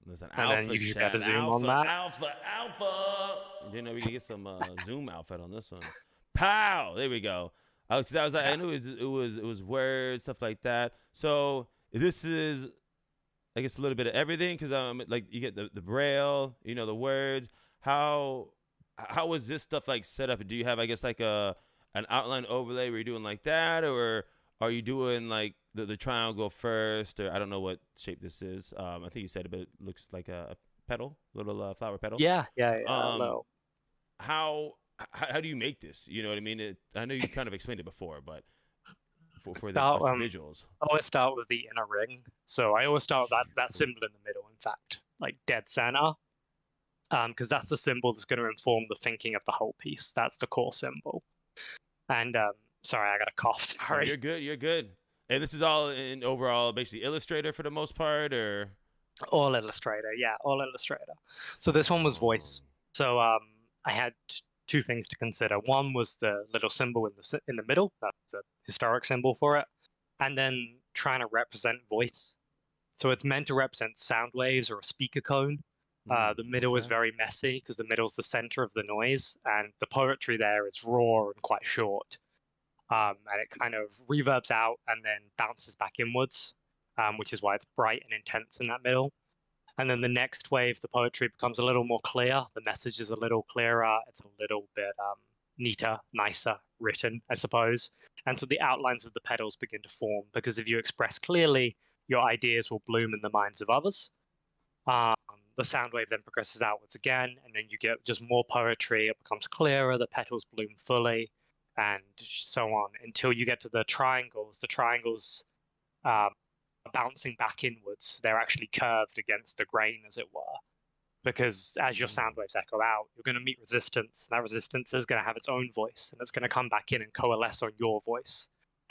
Listen, And then alpha you should be able chat, to zoom on that. alpha. You didn't know we could get some zoom outfit on this one. Pow! There we go. Because I was like, Yeah. I knew it was words, stuff like that. So this is, I guess, a little bit of everything. Because like you get the braille, you know, the words. How is this stuff like set up? Do you have, I guess, like an outline overlay where you're doing like that, or are you doing like the triangle first, or I don't know what shape this is. I think you said it, but it looks like a petal, little flower petal. Yeah. Um, Low. how do you make this? You know what I mean? I know you kind of explained it before, but for the Start, visuals. I always start with the inner ring. So I always start with that symbol in the middle, in fact, like dead center. Because that's the symbol that's going to inform the thinking of the whole piece. That's the core symbol. And sorry, I got a cough. Sorry. No, you're good. And this is all in overall, basically Illustrator for the most part, or All Illustrator, yeah, all Illustrator. So this one was voice. So I had two things to consider. One was the little symbol in the middle. That's the historic symbol for it, and then trying to represent voice. So it's meant to represent sound waves or a speaker cone. The middle is very messy because the middle's the center of the noise, and the poetry there is raw and quite short. And it kind of reverbs out and then bounces back inwards, which is why it's bright and intense in that middle. And then the next wave, the poetry becomes a little more clear. The message is a little clearer. It's a little bit neater, nicer written, I suppose. And so the outlines of the petals begin to form because if you express clearly, your ideas will bloom in the minds of others. The sound wave then progresses outwards again, and then you get just more poetry. It becomes clearer. The petals bloom fully, and so on until you get to the triangles. The triangles are bouncing back inwards. They're actually curved against the grain, as it were, because as your sound waves echo out, you're going to meet resistance. And that resistance is going to have its own voice, and it's going to come back in and coalesce on your voice.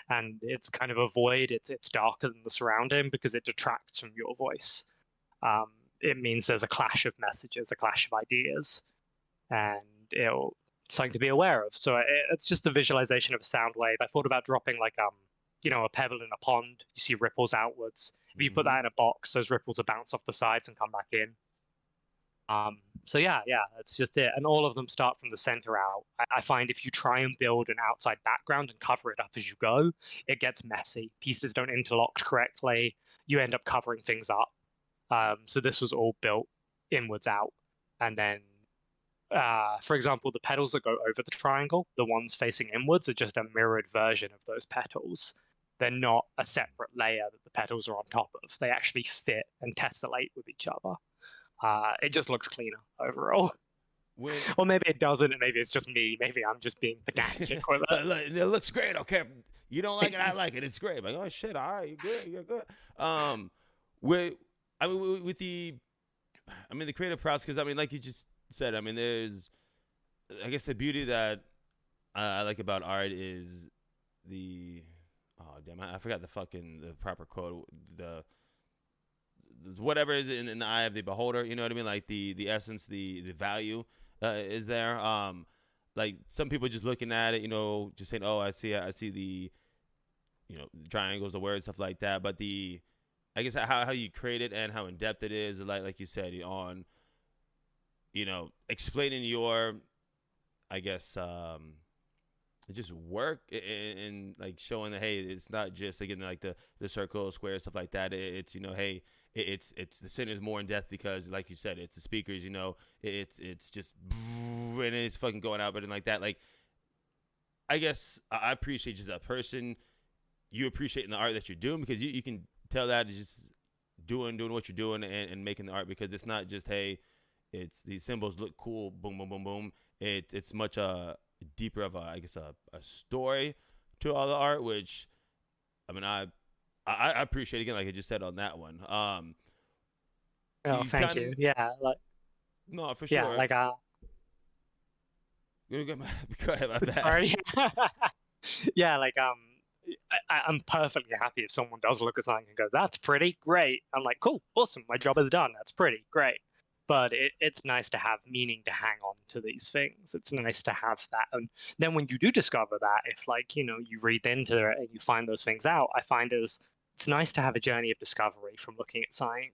And it's kind of a void. It's darker than the surrounding because it detracts from your voice. It means there's a clash of messages, a clash of ideas, and it's something to be aware of. So it's just a visualization of a sound wave. I thought about dropping like a pebble in a pond. You see ripples outwards. If you put that in a box, those ripples will bounce off the sides and come back in. So yeah, that's just it. And all of them start from the center out. I find if you try and build an outside background and cover it up as you go, it gets messy. Pieces don't interlock correctly. You end up covering things up. So this was all built inwards out. And then, for example, the petals that go over the triangle, the ones facing inwards, are just a mirrored version of those petals. They're not a separate layer that the petals are on top of. They actually fit and tessellate with each other. It just looks cleaner overall. Or maybe it doesn't, and maybe it's just me. Maybe I'm just being pedantic with it. It looks great. Okay, you don't like it, I like it. It's great. Like, oh shit, all right, you're good. With the creative process, because like you just said, there's, I guess the beauty that I like about art is I forgot the proper quote, the whatever is in the eye of the beholder, you know what I mean? Like the essence, the value is there. Like some people just looking at it, just saying, oh, I see the, triangles, the words, stuff like that. But I guess how you create it and how in depth it is, like you said, on, explaining your, I guess, just work and like showing that, hey, it's not just again like the circle, square, stuff like that. It's hey, it's the center's more in depth because, like you said, it's the speakers. It's just and it's fucking going out, but like that, like I guess I appreciate just that person. You appreciating the art that you're doing because you can tell that it's just doing what you're doing and making the art because it's not just, hey, it's these symbols look cool, boom, boom, boom, boom. It's much deeper of a story to all the art, which I appreciate again, like I just said on that one. Thank you. Yeah, like no, for sure. Yeah, like go ahead, my bad. Sorry. Yeah, like I'm perfectly happy if someone does look at something and goes, "That's pretty great." I'm like, "Cool, awesome, my job is done. That's pretty great." But it's nice to have meaning to hang on to these things. It's nice to have that, and then when you do discover that, if like you read into it and you find those things out, I find it's nice to have a journey of discovery from looking at something.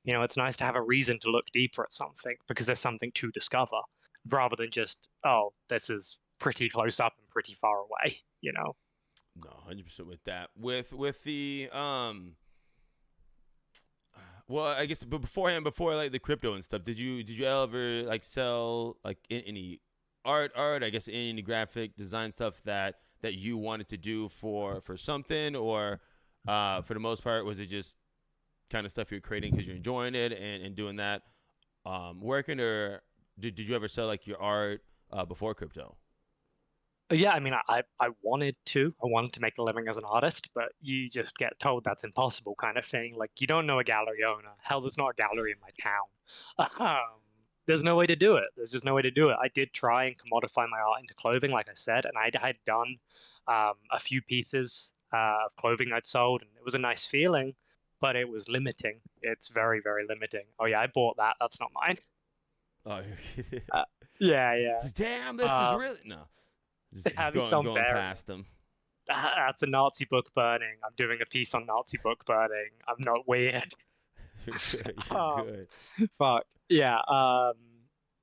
It's nice to have a reason to look deeper at something because there's something to discover, rather than just, oh, this is pretty close up and pretty far away. No, 100% with that. With the well, I guess, but beforehand, before like the crypto and stuff, did you ever like sell like any art? I guess any graphic design stuff that you wanted to do for something, or for the most part, was it just kind of stuff you're creating because you're enjoying it and doing that, working, or did you ever sell like your art before crypto? Yeah, I mean, I wanted to. I wanted to make a living as an artist, but you just get told that's impossible, kind of thing. Like, you don't know a gallery owner. Hell, there's not a gallery in my town. There's no way to do it. There's just no way to do it. I did try and commodify my art into clothing, like I said, and I had done a few pieces of clothing I'd sold, and it was a nice feeling, but it was limiting. It's very, very limiting. Oh yeah, I bought that. That's not mine. Oh, Yeah, yeah. damn, this is really no. Just going past them. That's a Nazi book burning. I'm doing a piece on Nazi book burning. I'm not weird. You're good. You're good. Fuck. Yeah.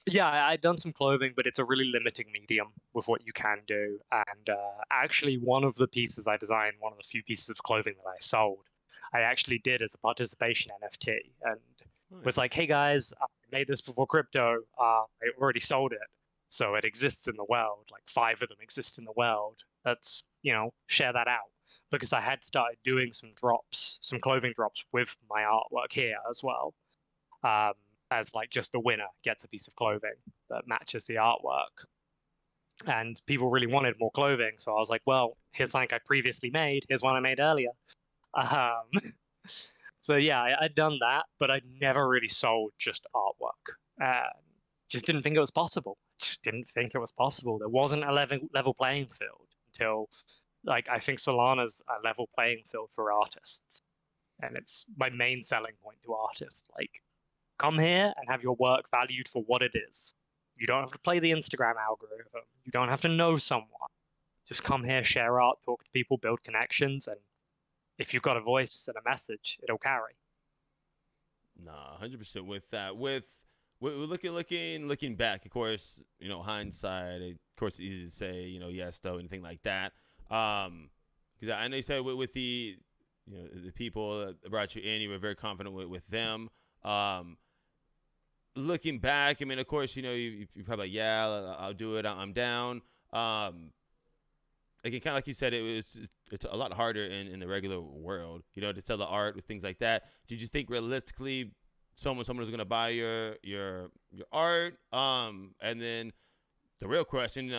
Yeah, I've done some clothing, but it's a really limiting medium with what you can do. And actually, one of the pieces I designed, one of the few pieces of clothing that I sold, I actually did as a participation NFT, and was like, "Hey guys, I made this before crypto. I already sold it, so it exists in the world. Like 5 of them exist in the world. Let's share that out." Because I had started doing some clothing drops with my artwork here as well. As like just the winner gets a piece of clothing that matches the artwork. And people really wanted more clothing, so I was like, well, here's something I previously made. Here's one I made earlier. So yeah, I'd done that, but I'd never really sold just artwork. Just didn't think it was possible. Just didn't think it was possible. There wasn't a level playing field until, like, I think Solana's a level playing field for artists, and it's my main selling point to artists. Like, come here and have your work valued for what it is. You don't have to play the Instagram algorithm. You don't have to know someone. Just come here, share art, talk to people, build connections, and if you've got a voice and a message, it'll carry. Nah, 100% with that. With looking back, of course, hindsight. Of course, it's easy to say, yes, though, anything like that. Because I know you said with the, the people that brought you in, you were very confident with them. Looking back, I mean, of course, you're probably like, yeah, I'll do it. I'm down. Again, kind of like you said, it's a lot harder in the regular world, to sell the art with things like that. Did you think realistically someone was going to buy your art? And then the real question,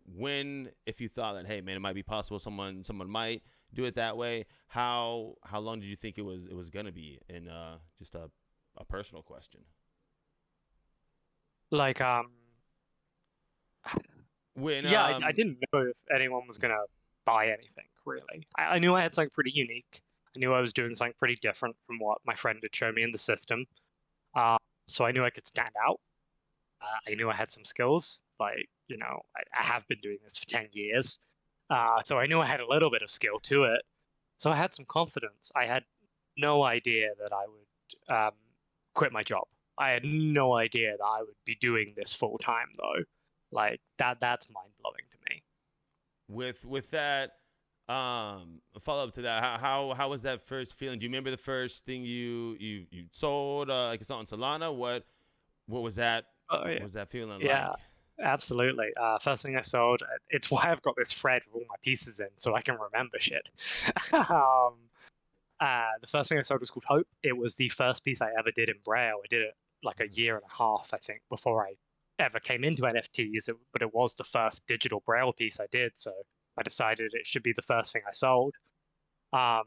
when, if you thought that, hey man, it might be possible someone might do it that way, how long did you think it was going to be? And just a personal question. Like, When I didn't know if anyone was gonna buy anything, really. I knew I had something pretty unique. I knew I was doing something pretty different from what my friend had shown me in the system. So I knew I could stand out. I knew I had some skills. Like, I have been doing this for 10 years. So I knew I had a little bit of skill to it. So I had some confidence. I had no idea that I would quit my job. I had no idea that I would be doing this full time, though. Like, that's mind-blowing to me. With that, follow up to that, how was that first feeling? Do you remember the first thing you sold, like it's on Solana? What was that? Oh, yeah. What was that feeling Yeah, like? absolutely. First thing I sold, it's why I've got this thread with all my pieces in, so I can remember shit. The first thing I sold was called Hope. It was the first piece I ever did in Braille. I did it like a year and a half, I think, before I ever came into NFTs, but it was the first digital Braille piece I did, so I decided it should be the first thing I sold. And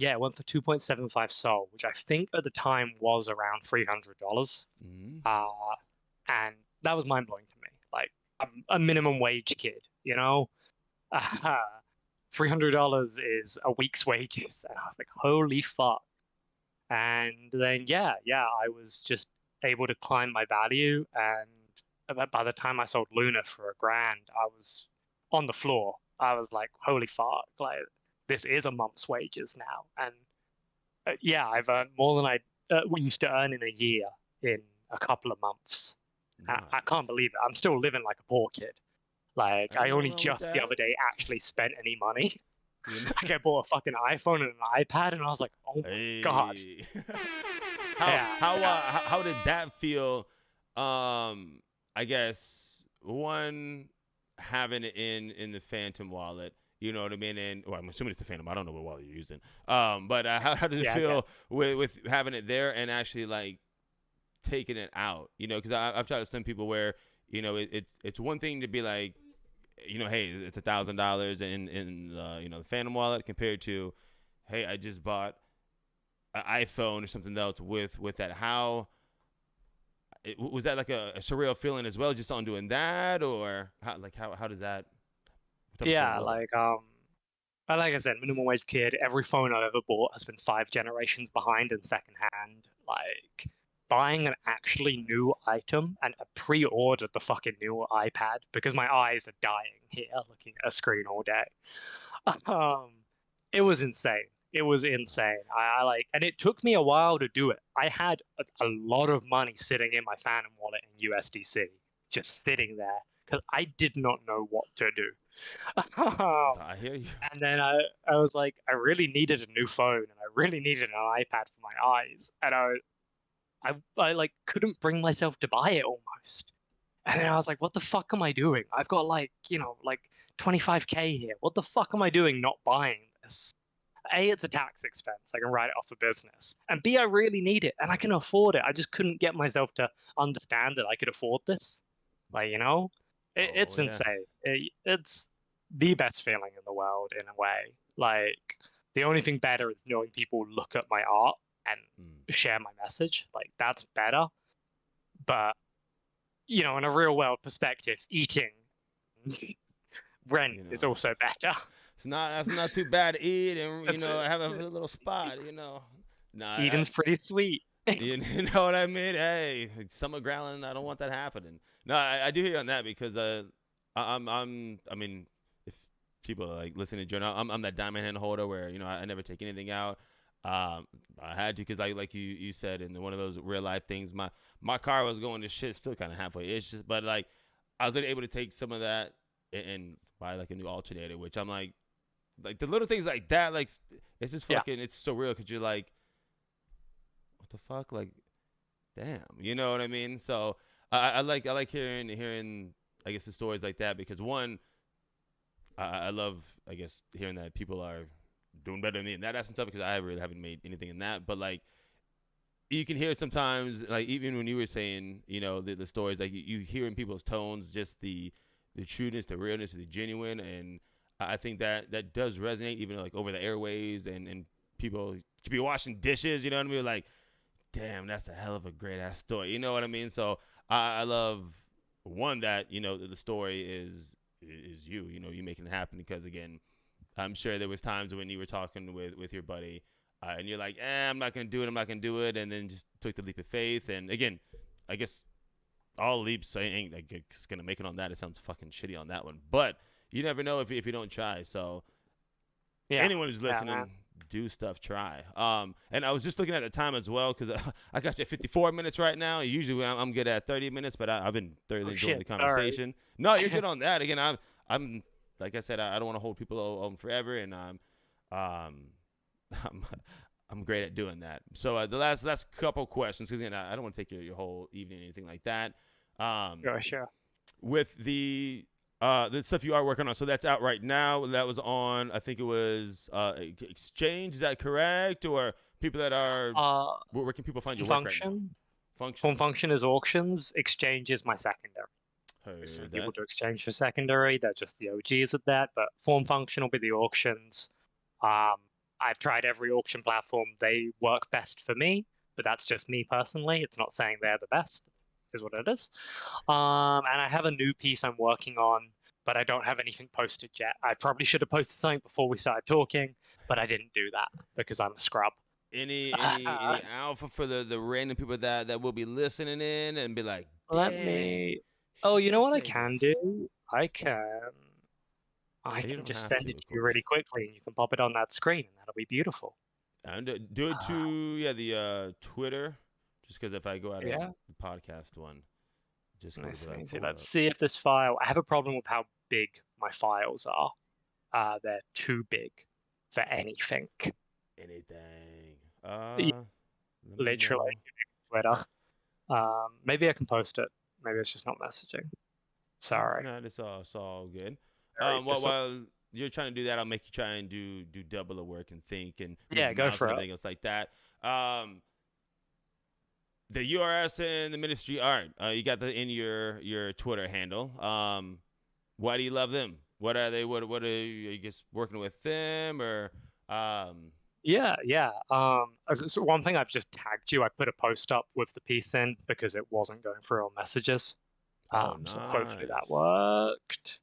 yeah, it went for 2.75 Sol, which I think at the time was around $300. Mm-hmm. And that was mind blowing to me. Like, I'm a minimum wage kid, $300 is a week's wages. And I was like, holy fuck. And then, yeah, I was just able to climb my value. And by the time I sold Luna for $1,000, I was on the floor. I was like, holy fuck, like this is a month's wages now. And yeah, I've earned more than I used to earn in a year in a couple of months. Nice. I can't believe it. I'm still living like a poor kid. Like, I only just the other day actually spent any money. You know? Like, I bought a fucking iPhone and an iPad, and I was like, oh my God. How did that feel? I guess one, having it in the Phantom wallet. You know what I mean? And well, I'm assuming it's the Phantom. I don't know what wallet you're using. But how does it feel with having it there and actually like taking it out? You know, because I've tried to send people where, you know, it's one thing to be like, you know, hey, it's $1,000 in the Phantom wallet compared to, hey, I just bought an iPhone or something else with that. How was that, like a surreal feeling as well, just on doing that, or how does that? Yeah, like I said, minimum wage kid. Every phone I've ever bought has been 5 generations behind in secondhand. Like, buying an actually new item, and I pre-ordered the fucking new iPad because my eyes are dying here looking at a screen all day. It was insane. It was insane. I like, and it took me a while to do it. I had a lot of money sitting in my Phantom wallet in USDC, just sitting there because I did not know what to do. I hear you. And then I was like, I really needed a new phone, and I really needed an iPad for my eyes, and I like couldn't bring myself to buy it almost. And then I was like, what the fuck am I doing? I've got like 25K here. What the fuck am I doing not buying this? A, it's a tax expense. I can write it off for business. And B, I really need it and I can afford it. I just couldn't get myself to understand that I could afford this. Like, it's insane. It's the best feeling in the world in a way. Like, the only thing better is knowing people look at my art and share my message. Like, that's better. But, in a real world perspective, eating rent is also better. That's not too bad to eat and have a little spot. Eating's pretty sweet. You know what I mean? Hey, summer growling. I don't want that happening. No, I do hear you on that because I mean, if people are like listening to journal, I'm that diamond hand holder where I never take anything out. I had to because like you said in one of those real life things, my car was going to shit still kind of halfway ish, but like I was able to take some of that and buy like a new alternator, which I'm like the little things like that, like it's just fucking it's so real because you're like, what the fuck, like damn, you know what I mean? So I like hearing I guess the stories like that because one, I love I guess hearing that people are doing better than me and that's and stuff because I really haven't made anything in that, but like you can hear sometimes like even when you were saying the stories, like you hear in people's tones just the trueness, the realness, the genuine, and I think that does resonate even like over the airways and people could be washing dishes, you know what I mean, like damn, that's a hell of a great ass story, you know what I mean? So I love one that the story is you making it happen because again I'm sure there was times when you were talking with your buddy and you're like, I'm not going to do it. And then just took the leap of faith. And again, I guess all leaps ain't like going to make it on that. It sounds fucking shitty on that one. But you never know if you don't try. So anyone who's listening, do stuff, try. And I was just looking at the time as well because I got you at 54 minutes right now. Usually I'm good at 30 minutes, but I've been thoroughly enjoying the conversation. Sorry. No, you're good on that. Again, I'm like I said, I don't want to hold people on forever, and I'm great at doing that. So the last couple questions, because again, I don't want to take your whole evening or anything like that. Sure. With the stuff you are working on, so that's out right now. That was on, I think it was Exchange. Is that correct? Or people that are where can people find your work right now? Function. Function is auctions. Exchange is my secondary. Some people do Exchange for secondary. They're just the OGs at that. But Form Function will be the auctions. I've tried every auction platform. They work best for me, but that's just me personally. It's not saying they're the best, is what it is. And I have a new piece I'm working on, but I don't have anything posted yet. I probably should have posted something before we started talking, but I didn't do that because I'm a scrub. Any alpha for the random people that will be listening in and be like, Let dang, me. he Oh, you know did what I say can this. do? I can And you don't just have send to, it to of you course. really quickly, and you can pop it on that screen, and that'll be beautiful. And do it to the Twitter, just because if I go out of Yeah. the podcast one, just because Nice if and I easy. pull it Let's up. see if this file. I have a problem with how big my files are. They're too big for anything. Anything. Yeah, Let me literally, know. Twitter. Maybe I can post it. Maybe it's just not messaging. Sorry. No, it's all good. Very While you're trying to do that, I'll make you try and do double the work and think and move Yeah, the go mouse for and it. everything else like that. The URS and the ministry art. You got that in your Twitter handle. Why do you love them? What are they? What are you just working with them or Yeah. So one thing I've just tagged you. I put a post up with the piece in because it wasn't going through on messages. Oh, So hopefully that nice. worked.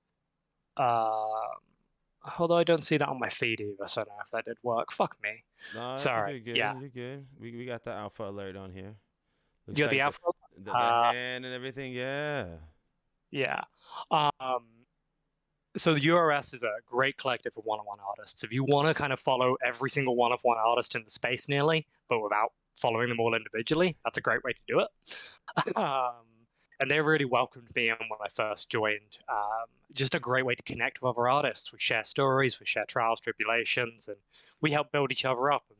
Although I don't see that on my feed either, so I don't know if that did work. Fuck me. No, I think Sorry. you're Yeah. good. You're good. We got the alpha alert on here. Looks You're the like alpha. the hand and everything. Yeah. Yeah. Um, so the URS is a great collective of one-on-one artists. If you want to kind of follow every single one-of-one artist in the space nearly, but without following them all individually, that's a great way to do it. And they really welcomed me in when I first joined. Just a great way to connect with other artists. We share stories, we share trials, tribulations, and we help build each other up. And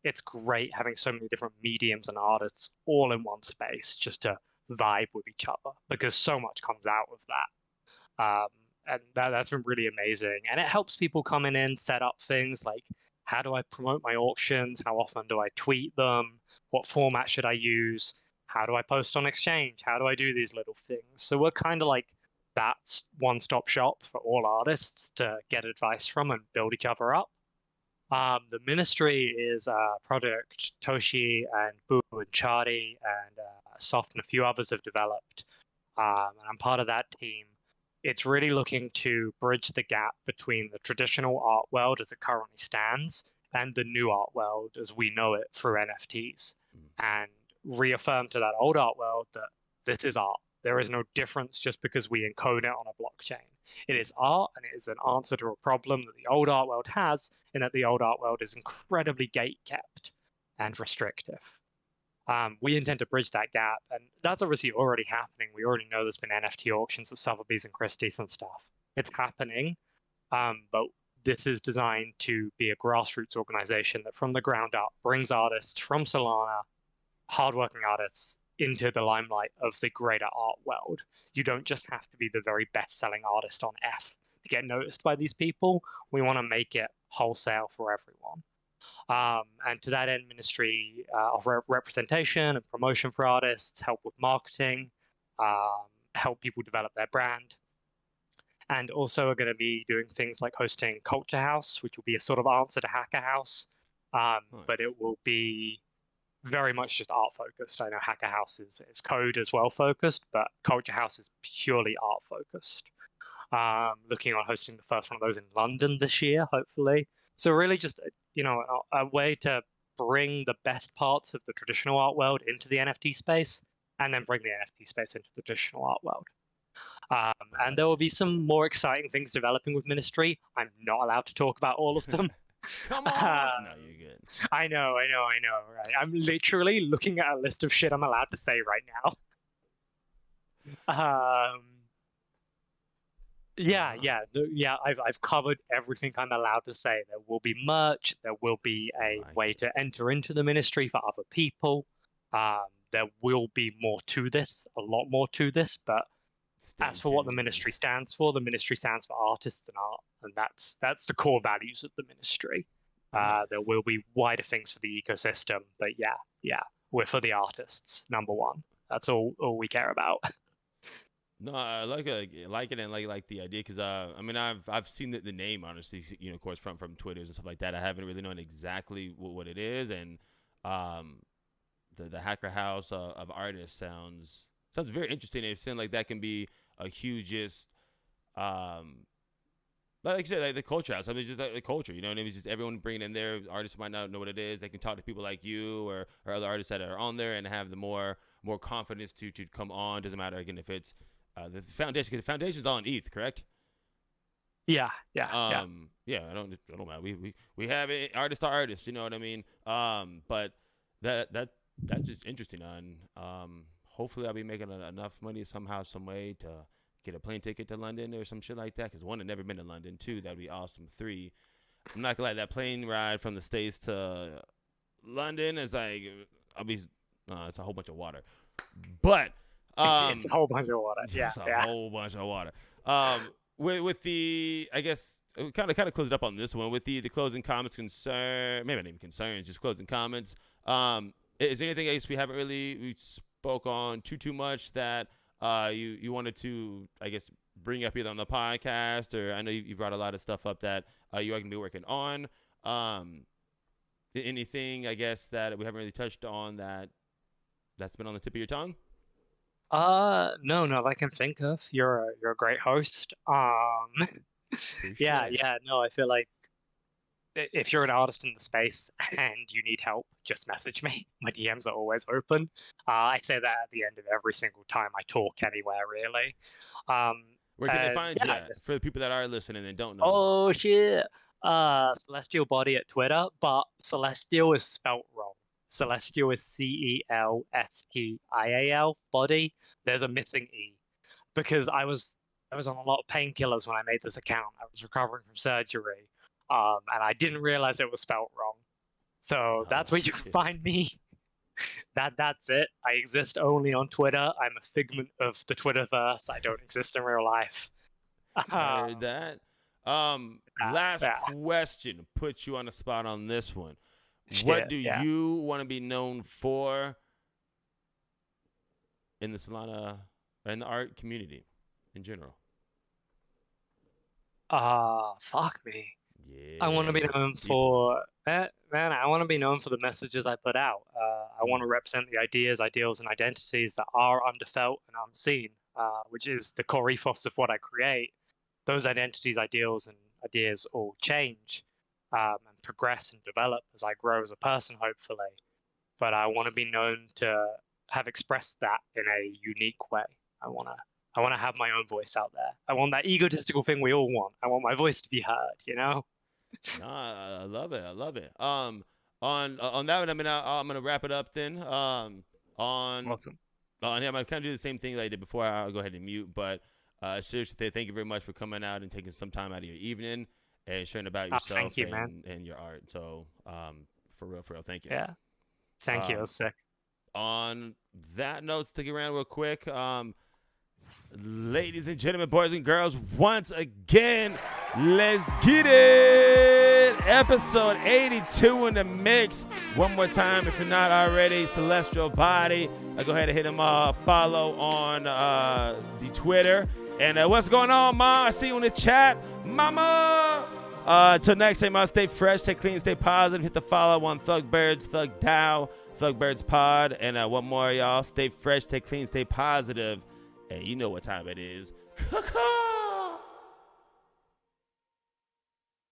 it's great having so many different mediums and artists all in one space just to vibe with each other because so much comes out of that. And that's been really amazing. And it helps people coming in set up things like how do I promote my auctions? How often do I tweet them? What format should I use? How do I post on Exchange? How do I do these little things? So we're kind of like that one-stop shop for all artists to get advice from and build each other up. The ministry is a project Toshi and Boo and Chardy and Soft and a few others have developed. And I'm part of that team. It's really looking to bridge the gap between the traditional art world as it currently stands and the new art world as we know it through NFTs, and reaffirm to that old art world that this is art. There is no difference just because we encode it on a blockchain. It is art, and it is an answer to a problem that the old art world has, in that the old art world is incredibly gate-kept and restrictive. We intend to bridge that gap, and that's obviously already happening. We already know there's been NFT auctions at Sotheby's and Christie's and stuff. It's happening, but this is designed to be a grassroots organization that from the ground up brings artists from Solana, hardworking artists, into the limelight of the greater art world. You don't just have to be the very best-selling artist on F to get noticed by these people. We want to make it wholesale for everyone. And to that end, ministry of representation and promotion for artists, help with marketing, help people develop their brand. And also are going to be doing things like hosting Culture House, which will be a sort of answer to Hacker House, but it will be very much just art focused. I know Hacker House is code as well focused, but Culture House is purely art focused. Looking on hosting the first one of those in London this year, hopefully. So really just, a way to bring the best parts of the traditional art world into the NFT space and then bring the NFT space into the traditional art world. And there will be some more exciting things developing with Ministry. I'm not allowed to talk about all of them. Come on. No, you're good. I know, right? I'm literally looking at a list of shit I'm allowed to say right now. Yeah. I've covered everything I'm allowed to say. There will be merch. There will be a way to enter into the ministry for other people. There will be more to this, a lot more to this. But as for what the ministry stands for artists and art, and that's the core values of the ministry. Nice. There will be wider things for the ecosystem, but yeah, we're for the artists, number one. That's all we care about. No, I like it, and like the idea because I've seen the name honestly, of course from Twitters and stuff like that. I haven't really known exactly what it is, and the Hacker House of artists sounds very interesting. It seems like that can be a huge Like you said, like the culture house. I mean, just like the culture, you know what I mean? It's just everyone bringing in their artists might not know what it is. They can talk to people like you or other artists that are on there and have the more confidence to come on. Doesn't matter again if it's the foundation. Because the foundation's all in ETH, correct? Yeah. Yeah. I don't know. We have it, artist to artist. You know what I mean? But that's just interesting. Hopefully I'll be making enough money somehow, some way to get a plane ticket to London or some shit like that. Because 1, I've never been to London. 2, that'd be awesome. 3, I'm not gonna lie, that plane ride from the States to London is like it's a whole bunch of water. But it's a whole bunch of water. Yeah, it's a whole bunch of water. With the, I guess, kind of close it up on this one with the closing comments maybe not even concerns, just closing comments. Is there anything else we haven't really spoke on too much that you wanted to, I guess, bring up either on the podcast, or I know you brought a lot of stuff up that you are going to be working on. Anything, I guess, that we haven't really touched on that's been on the tip of your tongue? No, that I can think of. You're a great host. Yeah, no, I feel like if you're an artist in the space and you need help, just message me. My DMs are always open. I say that at the end of every single time I talk anywhere, really. Where can they find you at? For the people that are listening and don't know? Oh, shit. Celestial Body at Twitter, but Celestial is spelt wrong. Celestial is Celestial Body. There's a missing E because I was on a lot of painkillers when I made this account. I was recovering from surgery, and I didn't realize it was spelt wrong. So that's where you can find me. That's it. I exist only on Twitter. I'm a figment of the Twitterverse. I don't exist in real life. I heard that. Last question. Put you on the spot on this one. What do you want to be known for in the Solana and the art community in general? Fuck me. Yeah. I want to be known for I want to be known for the messages I put out. I want to represent the ideas, ideals, and identities that are underfelt and unseen, which is the core ethos of what I create. Those identities, ideals, and ideas all change and progress and develop as I grow as a person, hopefully. But I want to be known to have expressed that in a unique way. I want to have my own voice out there. I want that egotistical thing we all want. I want my voice to be heard, you know? I love it. On that one, I'm gonna wrap it up then. Awesome. I'm gonna kind of do the same thing that I did before. I'll go ahead and mute, but seriously, thank you very much for coming out and taking some time out of your evening and sharing about yourself and your art. So, for real, thank you. Yeah, thank you. It was sick. On that note, stick around real quick. Ladies and gentlemen, boys and girls, once again, let's get it. Episode 82 in the mix. One more time, if you're not already, Celestial Body. Go ahead and hit him follow on the Twitter. And what's going on, Ma? I see you in the chat, Mama. Until next time, stay fresh, stay clean, stay positive. Hit the follow on ThugBirdz, ThugBirdz Pod. And one more, y'all. Stay fresh, stay clean, stay positive. And you know what time it is.